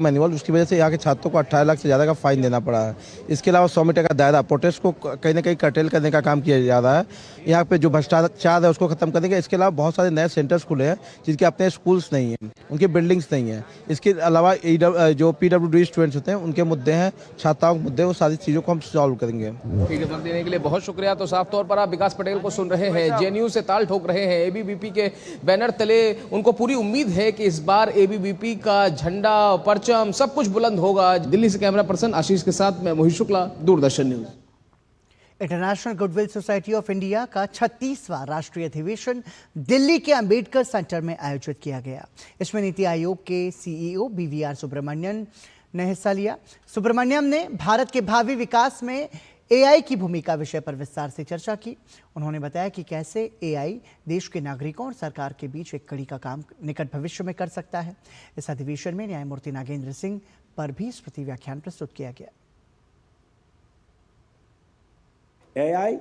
मैनुअल, उसकी वजह से यहाँ के छात्रों को 18 लाख से ज़्यादा का फाइन देना पड़ा है। इसके अलावा 100 मीटर का दायरा, प्रोटेस्ट को कहीं ना कहीं कर्टेल करने का काम किया जा रहा है। यहाँ पे जो भ्रष्टाचार है उसको खत्म करने का। इसके अलावा बहुत सारे नए सेंटर्स खुले हैं जिनके अपने स्कूल्स नहीं हैं, उनकी बिल्डिंग्स नहीं हैं। इसके अलावा जो पीडब्ल्यूडी स्टूडेंट्स होते हैं उनके मुद्दे हैं, छात्राओं के मुद्दे, वो सारी चीज़ों को हम सॉल्व करेंगे। ठीक है, वक्त देने के लिए बहुत शुक्रिया। तो साफ तौर पर आप विकास पटेल को सुन रहे हैं, जेएनयू से ताल ठोक रहे हैं, एबीवीपी के बैनर तले उनको पूरी उम्मीद है कि इस बार एबीवीपी का झंडा, परचम सब कुछ बुलंद होगा। दिल्ली से कैमरा पर्सन आशीष के साथ मैं Mohit Shukla, Doordarshan news. International goodwill society of India का 36वां राष्ट्रीय अधिवेशन दिल्ली के अंबेडकर सेंटर में आयोजित किया गया। इसमें नीति आयोग के सीईओ बीवीआर सुब्रमण्यन ने हिस्सा लिया। सुब्रमण्यम ने भारत के भावी विकास में एआई की भूमिका विषय पर विस्तार से चर्चा की। उन्होंने बताया कि कैसे एआई देश के नागरिकों और सरकार के बीच एक कड़ी का काम निकट भविष्य में कर सकता है। इस अधिवेशन में न्यायमूर्ति नागेंद्र सिंह पर भी स्मृति व्याख्यान प्रस्तुत किया गया। AI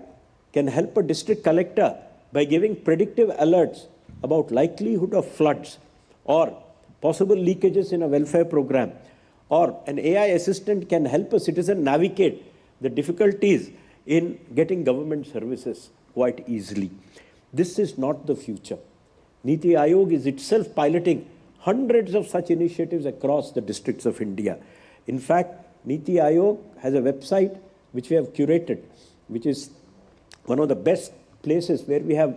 can help a district collector by giving predictive alerts about likelihood of floods or possible leakages in a welfare program, or an AI assistant can help a citizen navigate the difficulties in getting government services quite easily. This is not the future. Niti Aayog is itself piloting hundreds of such initiatives across the districts of India. In fact, Niti Aayog has a website which we have curated, which is one of the best places where we have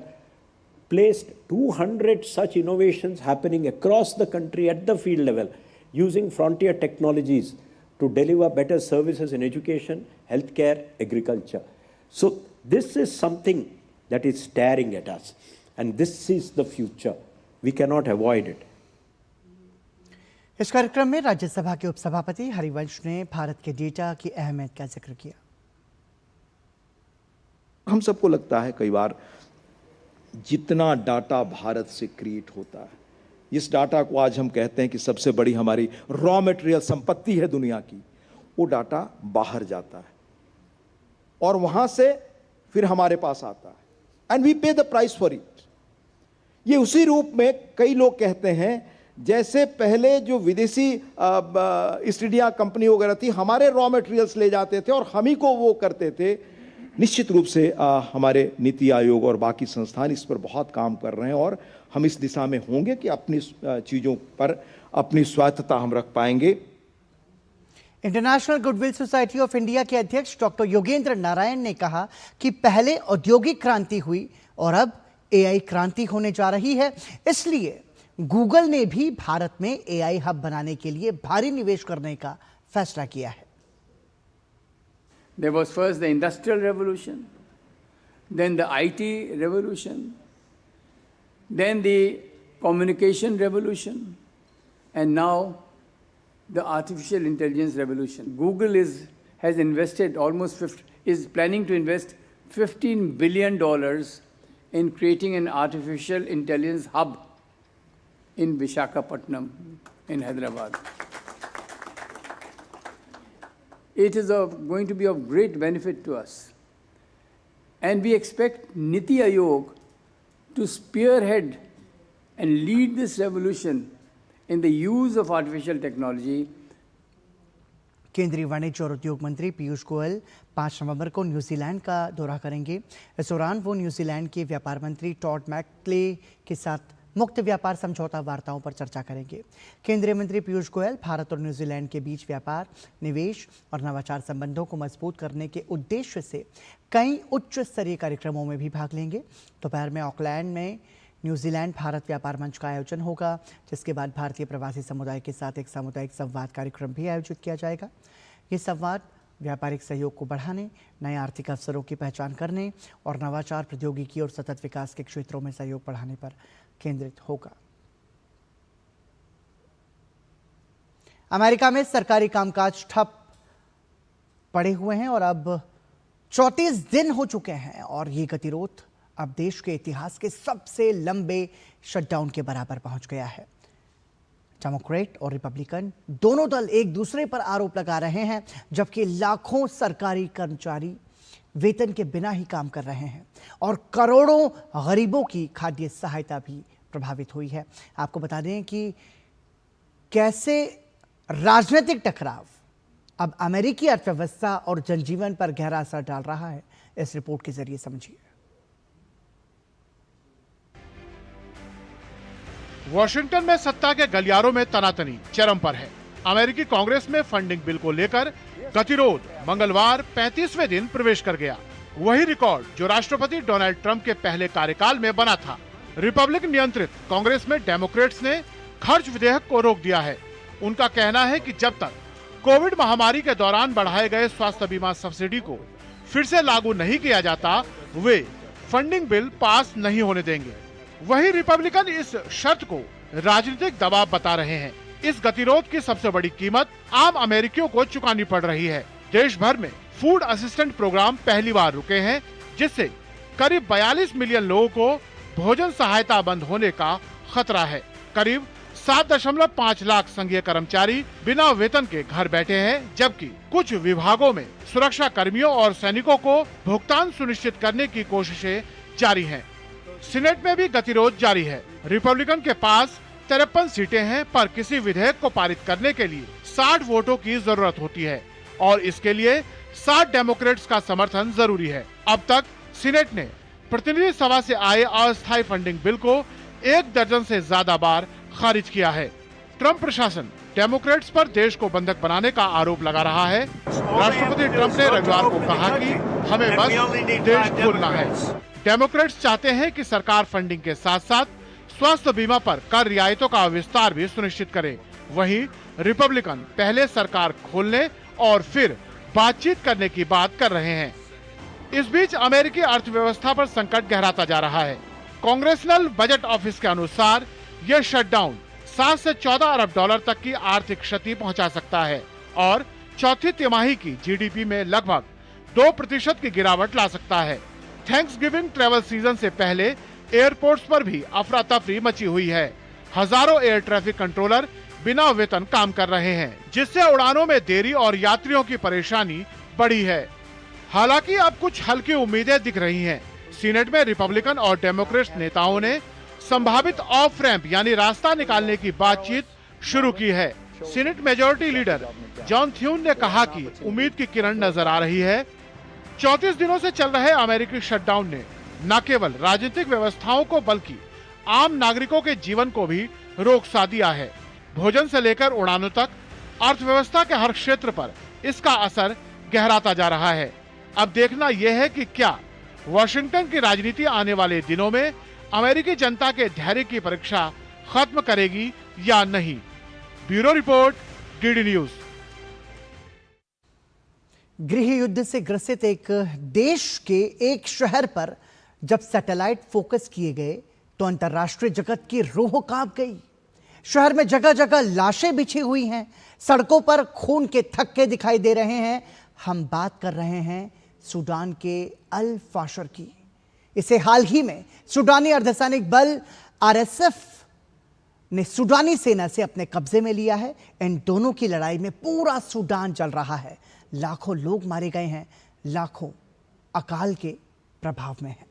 placed 200 such innovations happening across the country at the field level, using frontier technologies to deliver better services in education, healthcare, agriculture. So this is something that is staring at us, and this is the future. We cannot avoid it. इस कार्यक्रम में राज्यसभा के उपसभापति हरिवंश ने भारत के data की अहमियत का जिक्र किया। हम सबको लगता है कई बार जितना डाटा भारत से क्रिएट होता है, इस डाटा को आज हम कहते हैं कि सबसे बड़ी हमारी रॉ मटेरियल संपत्ति है दुनिया की, वो डाटा बाहर जाता है और वहां से फिर हमारे पास आता है, एंड वी पे द प्राइस फॉर इट। ये उसी रूप में कई लोग कहते हैं जैसे पहले जो विदेशी ईस्ट इंडिया कंपनी वगैरह थी, हमारे रॉ मटेरियल्स ले जाते थे और हम ही को वो करते थे। निश्चित रूप से हमारे नीति आयोग और बाकी संस्थान इस पर बहुत काम कर रहे हैं और हम इस दिशा में होंगे कि अपनी चीज़ों पर अपनी स्वायत्तता हम रख पाएंगे। International goodwill society of India के अध्यक्ष डॉक्टर योगेंद्र नारायण ने कहा कि पहले औद्योगिक क्रांति हुई और अब एआई क्रांति होने जा रही है, इसलिए गूगल ने भी भारत में एआई हब बनाने के लिए भारी निवेश करने का फैसला किया है। There was first the industrial revolution, then the IT revolution, then the communication revolution, and now the artificial intelligence revolution. Google has invested is planning to invest $15 billion in creating an artificial intelligence hub in Visakhapatnam in Hyderabad. It is going to be of great benefit to us. And we expect Niti Aayog to spearhead and lead this revolution in the use of artificial technology. केंद्रीय वाणिज्य और उद्योग मंत्री पीयूष गोयल 5 नवंबर को New Zealand का दौरा करेंगे। इस दौरान वो न्यूजीलैंड के व्यापार मंत्री टॉड मैकले के साथ मुक्त व्यापार समझौता वार्ताओं पर चर्चा करेंगे। केंद्रीय मंत्री पीयूष गोयल भारत और न्यूजीलैंड के बीच व्यापार, निवेश और नवाचार संबंधों को मजबूत करने के उद्देश्य से कई उच्च स्तरीय कार्यक्रमों में भी भाग लेंगे। दोपहर में ऑकलैंड में न्यूजीलैंड भारत व्यापार मंच का आयोजन होगा, जिसके बाद भारतीय प्रवासी समुदाय के साथ एक सामुदायिक संवाद कार्यक्रम भी आयोजित किया जाएगा। ये संवाद व्यापारिक सहयोग को बढ़ाने, नए आर्थिक अवसरों की पहचान करने और नवाचार, प्रौद्योगिकी और सतत विकास के क्षेत्रों में सहयोग बढ़ाने पर केंद्रित होगा। अमेरिका में सरकारी कामकाज ठप पड़े हुए हैं और अब 34 दिन हो चुके हैं और ये गतिरोध अब देश के इतिहास के सबसे लंबे शटडाउन के बराबर पहुंच गया है। डेमोक्रेट और रिपब्लिकन दोनों दल एक दूसरे पर आरोप लगा रहे हैं, जबकि लाखों सरकारी कर्मचारी वेतन के बिना ही काम कर रहे हैं और करोड़ों गरीबों की खाद्य सहायता भी प्रभावित हुई है। आपको बता दें कि कैसे राजनीतिक टकराव अब अमेरिकी अर्थव्यवस्था और जनजीवन पर गहरा असर डाल रहा है, इस रिपोर्ट के जरिए समझिए। वॉशिंगटन में सत्ता के गलियारों में तनातनी चरम पर है। अमेरिकी कांग्रेस में फंडिंग बिल को लेकर गतिरोध मंगलवार 35वें दिन प्रवेश कर गया। वही रिकॉर्ड जो राष्ट्रपति डोनाल्ड ट्रंप के पहले कार्यकाल में बना था। रिपब्लिकन नियंत्रित कांग्रेस में डेमोक्रेट्स ने खर्च विधेयक को रोक दिया है। उनका कहना है कि जब तक कोविड महामारी के दौरान बढ़ाए गए स्वास्थ्य बीमा सब्सिडी को फिर से लागू नहीं किया जाता, वे फंडिंग बिल पास नहीं होने देंगे। वही रिपब्लिकन इस शर्त को राजनीतिक दबाव बता रहे हैं। इस गतिरोध की सबसे बड़ी कीमत आम अमेरिकियों को चुकानी पड़ रही है। देश भर में फूड असिस्टेंट प्रोग्राम पहली बार रुके हैं, जिससे करीब 42 मिलियन लोगों को भोजन सहायता बंद होने का खतरा है। करीब 7.5 लाख संघीय कर्मचारी बिना वेतन के घर बैठे हैं, जबकि कुछ विभागों में सुरक्षा कर्मियों और सैनिकों को भुगतान सुनिश्चित करने की कोशिशें जारी हैं। सीनेट में भी गतिरोध जारी है। रिपब्लिकन के पास 53 सीटें हैं, पर किसी विधेयक को पारित करने के लिए 60 वोटों की जरूरत होती है और इसके लिए 60 डेमोक्रेट्स का समर्थन जरूरी है। अब तक सीनेट ने प्रतिनिधि सभा से आए अस्थायी फंडिंग बिल को 1 दर्जन से ज्यादा बार खारिज किया है। ट्रंप प्रशासन डेमोक्रेट्स पर देश को बंधक बनाने का आरोप लगा रहा है। राष्ट्रपति ट्रंप ने रविवार को कहा कि हमें बस देश खोलना है। डेमोक्रेट्स चाहते हैं कि सरकार फंडिंग के साथ साथ स्वास्थ्य बीमा पर कर रियायतों का विस्तार भी सुनिश्चित करे। वहीं रिपब्लिकन पहले सरकार खोलने और फिर बातचीत करने की बात कर रहे हैं। इस बीच अमेरिकी अर्थव्यवस्था पर संकट गहराता जा रहा है। कांग्रेसनल बजट ऑफिस के अनुसार यह शटडाउन 7 से 14 अरब डॉलर तक की आर्थिक क्षति पहुंचा सकता है और चौथी तिमाही की जीडीपी में लगभग 2% की गिरावट ला सकता है। थैंक्सगिविंग ट्रैवल सीजन से पहले एयरपोर्ट्स पर भी अफरा तफरी मची हुई है। हजारों एयर ट्रैफिक कंट्रोलर बिना वेतन काम कर रहे हैं, जिससे उड़ानों में देरी और यात्रियों की परेशानी बढ़ी है। हालांकि अब कुछ हल्की उम्मीदें दिख रही हैं। सीनेट में रिपब्लिकन और डेमोक्रेट्स नेताओं ने संभावित ऑफ रैंप यानी रास्ता निकालने की बातचीत शुरू की है। सीनेट मेजोरिटी लीडर जॉन थ्यून ने कहा कि उम्मीद की किरण नजर आ रही है। 34 दिनों से चल रहे अमेरिकी शटडाउन ने न केवल राजनीतिक व्यवस्थाओं को बल्कि आम नागरिकों के जीवन को भी रोक सा दिया है। भोजन से लेकर उड़ानों तक अर्थव्यवस्था के हर क्षेत्र पर इसका असर गहराता जा रहा है। अब देखना यह है कि क्या वॉशिंगटन की राजनीति आने वाले दिनों में अमेरिकी जनता के धैर्य की परीक्षा खत्म करेगी या नहीं। Bureau report, DD news. गृह युद्ध से ग्रसित एक देश के एक शहर पर जब सैटेलाइट फोकस किए गए तो अंतर्राष्ट्रीय जगत की रूह कांप गई। शहर में जगह जगह लाशें बिछी हुई हैं, सड़कों पर खून के थक्के दिखाई दे रहे हैं। हम बात कर रहे हैं सूडान के अल फाशर की। इसे हाल ही में सूडानी अर्धसैनिक बल आरएसएफ ने सूडानी सेना से अपने कब्जे में लिया है। इन दोनों की लड़ाई में पूरा सूडान जल रहा है। लाखों लोग मारे गए हैं, लाखों अकाल के प्रभाव में हैं।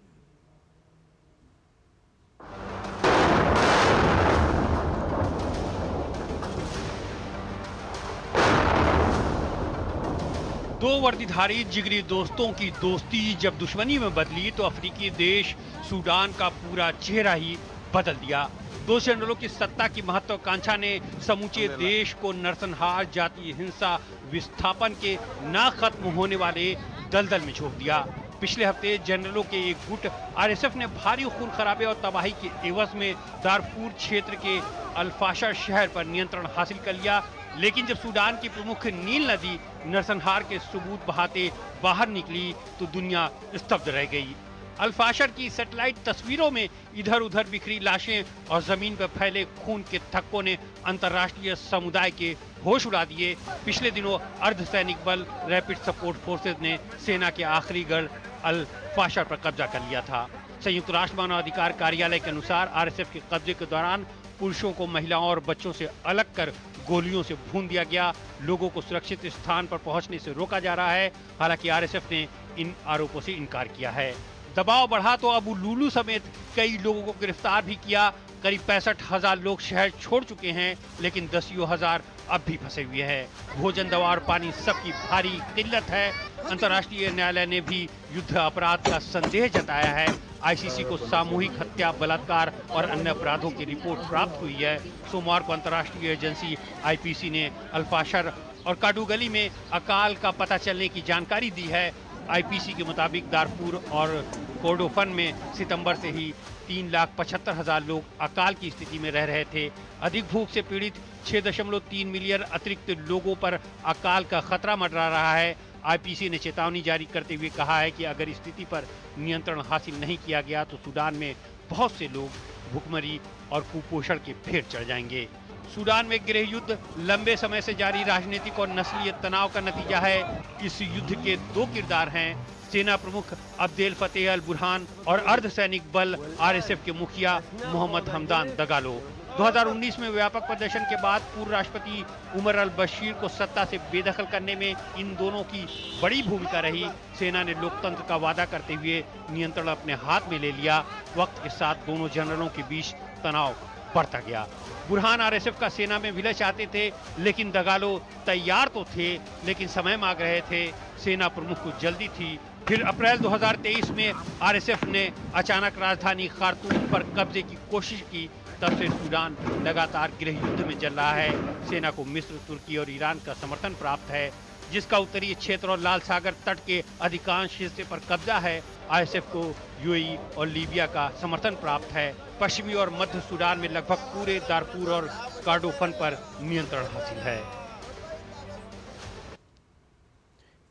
दो वर्दीधारी जिगरी दोस्तों की दोस्ती जब दुश्मनी में बदली तो अफ्रीकी देश सूडान का पूरा चेहरा ही बदल दिया। दो जनरलों की सत्ता की महत्वाकांक्षा ने समूचे देश को नरसंहार, जातीय हिंसा, विस्थापन के ना खत्म होने वाले दलदल में झोंक दिया। पिछले हफ्ते जनरलों के एक गुट आरएसएफ ने भारी खून खराबे और तबाही के एवज में दारफूर क्षेत्र के अल्फाशर शहर पर नियंत्रण हासिल कर लिया। लेकिन जब सूडान की प्रमुख नील नदी नरसंहार के सबूत बहाते बाहर निकली तो दुनिया स्तब्ध रह गई। अल्फाशर की सैटेलाइट तस्वीरों में इधर उधर बिखरी लाशें और जमीन पर फैले खून के थक्कों ने अंतर्राष्ट्रीय समुदाय के होश उड़ा दिए। पिछले दिनों अर्धसैनिक बल रैपिड सपोर्ट फोर्सेज ने सेना के आखिरी गढ़ अल्फाशर पर कब्जा कर लिया था। संयुक्त राष्ट्र मानवाधिकार कार्यालय के अनुसार आरएसएफ के कब्जे के दौरान पुरुषों को महिलाओं और बच्चों से अलग कर गोलियों से भून दिया गया। लोगों को सुरक्षित स्थान पर पहुंचने से रोका जा रहा है। हालांकि आरएसएफ ने इन आरोपों से इनकार किया है। दबाव बढ़ा तो अबू लुलू समेत कई लोगों को गिरफ्तार भी किया। करीब 65,000 लोग शहर छोड़ चुके हैं, लेकिन दसियों हजार अब भी फंसे हुए हैं। भोजन, दवा और पानी सबकी भारी किल्लत है। अंतर्राष्ट्रीय न्यायालय ने भी युद्ध अपराध का संदेह जताया है। आईसीसी को सामूहिक हत्या, बलात्कार और अन्य अपराधों की रिपोर्ट प्राप्त हुई है। सोमवार को अंतर्राष्ट्रीय एजेंसी आईपीसी ने अल्फाशर और काडूगली में अकाल का पता चलने की जानकारी दी है। आईपीसी के मुताबिक दारफूर और कोर्डोफन में सितंबर से ही 3,75,000 लोग अकाल की स्थिति में रह रहे थे। अधिक भूख से पीड़ित 6.3 मिलियन अतिरिक्त लोगों पर अकाल का खतरा मंडरा रहा है। आईपीसी ने चेतावनी जारी करते हुए कहा है कि अगर स्थिति पर नियंत्रण हासिल नहीं किया गया तो सूडान में बहुत से लोग भूखमरी और कुपोषण के फेर चढ़ जाएंगे। सूडान में गृह युद्ध लंबे समय से जारी राजनीतिक और नस्लीय तनाव का नतीजा है। इस युद्ध के दो किरदार हैं, सेना प्रमुख अब्देल फतेह अल बुरहान और अर्धसैनिक बल आरएसएफ के मुखिया मोहम्मद हमदान दगालो। 2019 में व्यापक प्रदर्शन के बाद पूर्व राष्ट्रपति उमर अल बशीर को सत्ता से बेदखल करने में इन दोनों की बड़ी भूमिका रही। सेना ने लोकतंत्र का वादा करते हुए नियंत्रण अपने हाथ में ले लिया। वक्त के साथ दोनों जनरलों के बीच तनाव बढ़ता गया। बुरहान आरएसएफ का सेना में विलय चाहते थे, लेकिन दगालो तैयार तो थे लेकिन समय मांग रहे थे। सेना प्रमुख को जल्दी थी। फिर अप्रैल 2023 में आरएसएफ ने अचानक राजधानी खार्तूम पर कब्जे की कोशिश की। तब से सूडान लगातार गृह युद्ध में चल रहा है। सेना को मिस्र, तुर्की और ईरान का समर्थन प्राप्त है, जिसका उत्तरीय क्षेत्र और लाल सागर तट के अधिकांश हिस्से पर कब्जा है। आईएसएफ को यूएई और लीबिया का समर्थन प्राप्त है। पश्चिमी और मध्य सूडान में लगभग पूरे दारफूर और कोर्डोफन पर नियंत्रण हासिल है।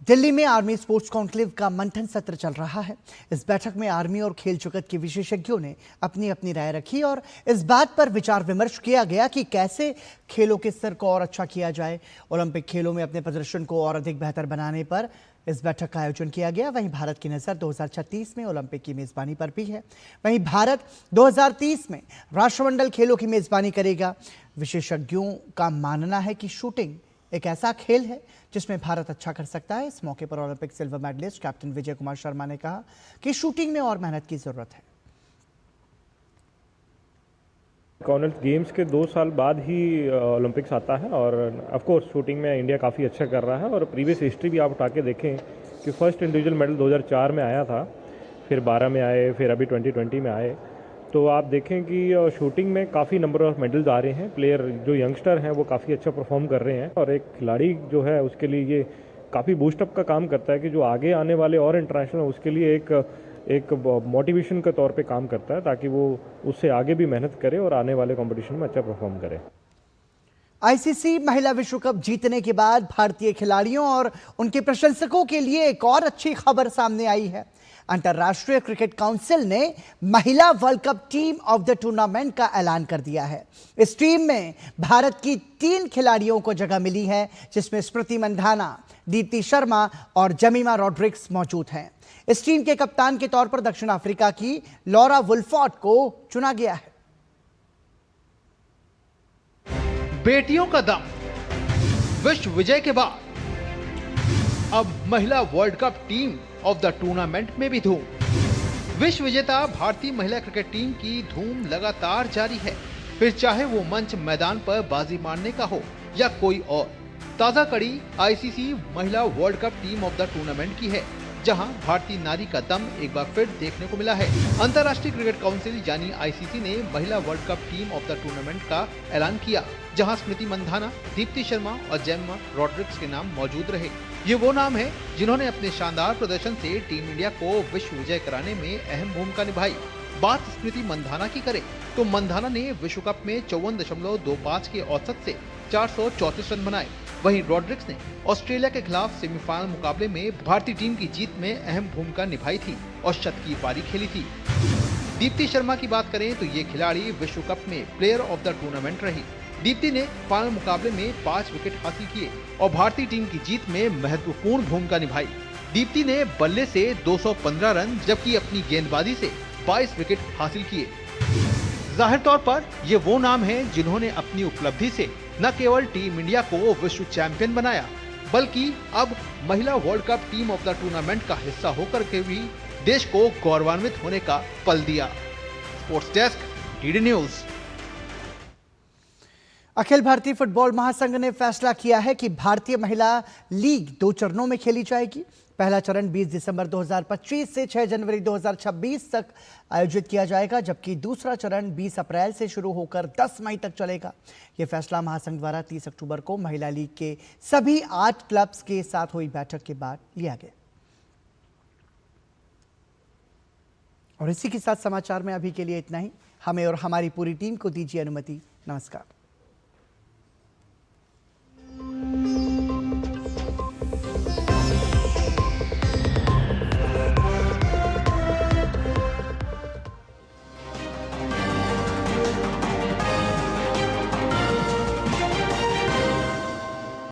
दिल्ली में आर्मी स्पोर्ट्स कॉन्क्लेव का मंथन सत्र चल रहा है। इस बैठक में आर्मी और खेल जगत के विशेषज्ञों ने अपनी अपनी राय रखी और इस बात पर विचार विमर्श किया गया कि कैसे खेलों के स्तर को और अच्छा किया जाए। ओलंपिक खेलों में अपने प्रदर्शन को और अधिक बेहतर बनाने पर इस बैठक का आयोजन किया गया। वहीं भारत की नज़र 2036 में ओलंपिक की मेज़बानी पर भी है। वहीं भारत 2030 में राष्ट्रमंडल खेलों की मेज़बानी करेगा। विशेषज्ञों का मानना है कि शूटिंग एक ऐसा खेल है जिसमें भारत अच्छा कर सकता है। इस मौके पर Olympic silver medallist captain Vijay Kumar Sharma ने कहा कि शूटिंग में और मेहनत की जरूरत है। कॉमनवेल्थ गेम्स के 2 साल बाद ही ओलंपिक्स आता है और ऑफ कोर्स शूटिंग में इंडिया काफ़ी अच्छा कर रहा है। और प्रीवियस हिस्ट्री भी आप उठा के देखें कि फर्स्ट इंडिविजुअल मेडल 2004 में आया था, फिर 12 में आए, फिर अभी 2020 में आए। तो आप देखें कि शूटिंग में काफ़ी नंबर ऑफ मेडल्स आ रहे हैं। प्लेयर जो यंगस्टर हैं वो काफ़ी अच्छा परफॉर्म कर रहे हैं और एक खिलाड़ी जो है उसके लिए ये काफ़ी बूस्टअप का काम करता है कि जो आगे आने वाले और इंटरनेशनल उसके लिए एक मोटिवेशन के तौर पे काम करता है, ताकि वो उससे आगे भी मेहनत करे और आने वाले कंपटीशन में अच्छा परफॉर्म करे। आईसीसी महिला विश्व कप जीतने के बाद भारतीय खिलाड़ियों और उनके प्रशंसकों के लिए एक और अच्छी खबर सामने आई है। अंतर्राष्ट्रीय क्रिकेट काउंसिल ने महिला world cup team of the tournament का ऐलान कर दिया है। इस टीम में भारत की 3 खिलाड़ियों को जगह मिली है, जिसमें स्मृति मंधाना, दीप्ति शर्मा और जमीमा रॉड्रिक्स मौजूद हैं। इस टीम के कप्तान के तौर पर दक्षिण अफ्रीका की लॉरा वुल्फॉर्ड को चुना गया है। बेटियों का दम, विश्व विजय के बाद अब महिला world cup team of the tournament में भी धूम। विश्व विजेता भारतीय महिला क्रिकेट टीम की धूम लगातार जारी है, फिर चाहे वो मंच मैदान पर बाजी मारने का हो या कोई और। ताजा कड़ी आईसीसी महिला world cup team of the tournament की है, जहां भारतीय नारी का दम एक बार फिर देखने को मिला है। अंतर्राष्ट्रीय क्रिकेट काउंसिल यानी आईसीसी ने महिला world cup team of the tournament का ऐलान किया, जहां स्मृति मंधाना, दीप्ति शर्मा और जमीमा रॉड्रिक्स के नाम मौजूद रहे। ये वो नाम है जिन्होंने अपने शानदार प्रदर्शन से टीम इंडिया को विश्व विजय कराने में अहम भूमिका निभाई। बात स्मृति मंधाना की करें तो मंधाना ने विश्व कप में 54.25 के औसत से 434 रन बनाए। वहीं रॉड्रिक्स ने ऑस्ट्रेलिया के खिलाफ सेमीफाइनल मुकाबले में भारतीय टीम की जीत में अहम भूमिका निभाई थी और शत की पारी खेली थी। दीप्ति शर्मा की बात करें तो ये खिलाड़ी विश्व कप में प्लेयर ऑफ द टूर्नामेंट रही। दीप्ति ने फाइनल मुकाबले में 5 विकेट हासिल किए और भारतीय टीम की जीत में महत्वपूर्ण भूमिका निभाई। दीप्ति ने बल्ले से 215 रन जबकि अपनी गेंदबाजी से 22 विकेट हासिल किए। जाहिर तौर पर ये वो नाम हैं जिन्होंने अपनी उपलब्धि से न केवल टीम इंडिया को विश्व चैंपियन बनाया बल्कि अब महिला world cup team of the tournament का हिस्सा होकर के भी देश को गौरवान्वित होने का पल दिया। Sports desk, DD news. अखिल भारतीय फुटबॉल महासंघ ने फैसला किया है कि भारतीय महिला लीग 2 चरणों में खेली जाएगी। पहला चरण 20 दिसंबर 2025 से 6 जनवरी 2026 तक आयोजित किया जाएगा, जबकि दूसरा चरण 20 अप्रैल से शुरू होकर 10 मई तक चलेगा। यह फैसला महासंघ द्वारा 30 अक्टूबर को महिला लीग के सभी 8 क्लब्स के साथ हुई बैठक के बाद लिया गया। और इसी के साथ समाचार में अभी के लिए इतना ही। हमें और हमारी पूरी टीम को दीजिए अनुमति। नमस्कार।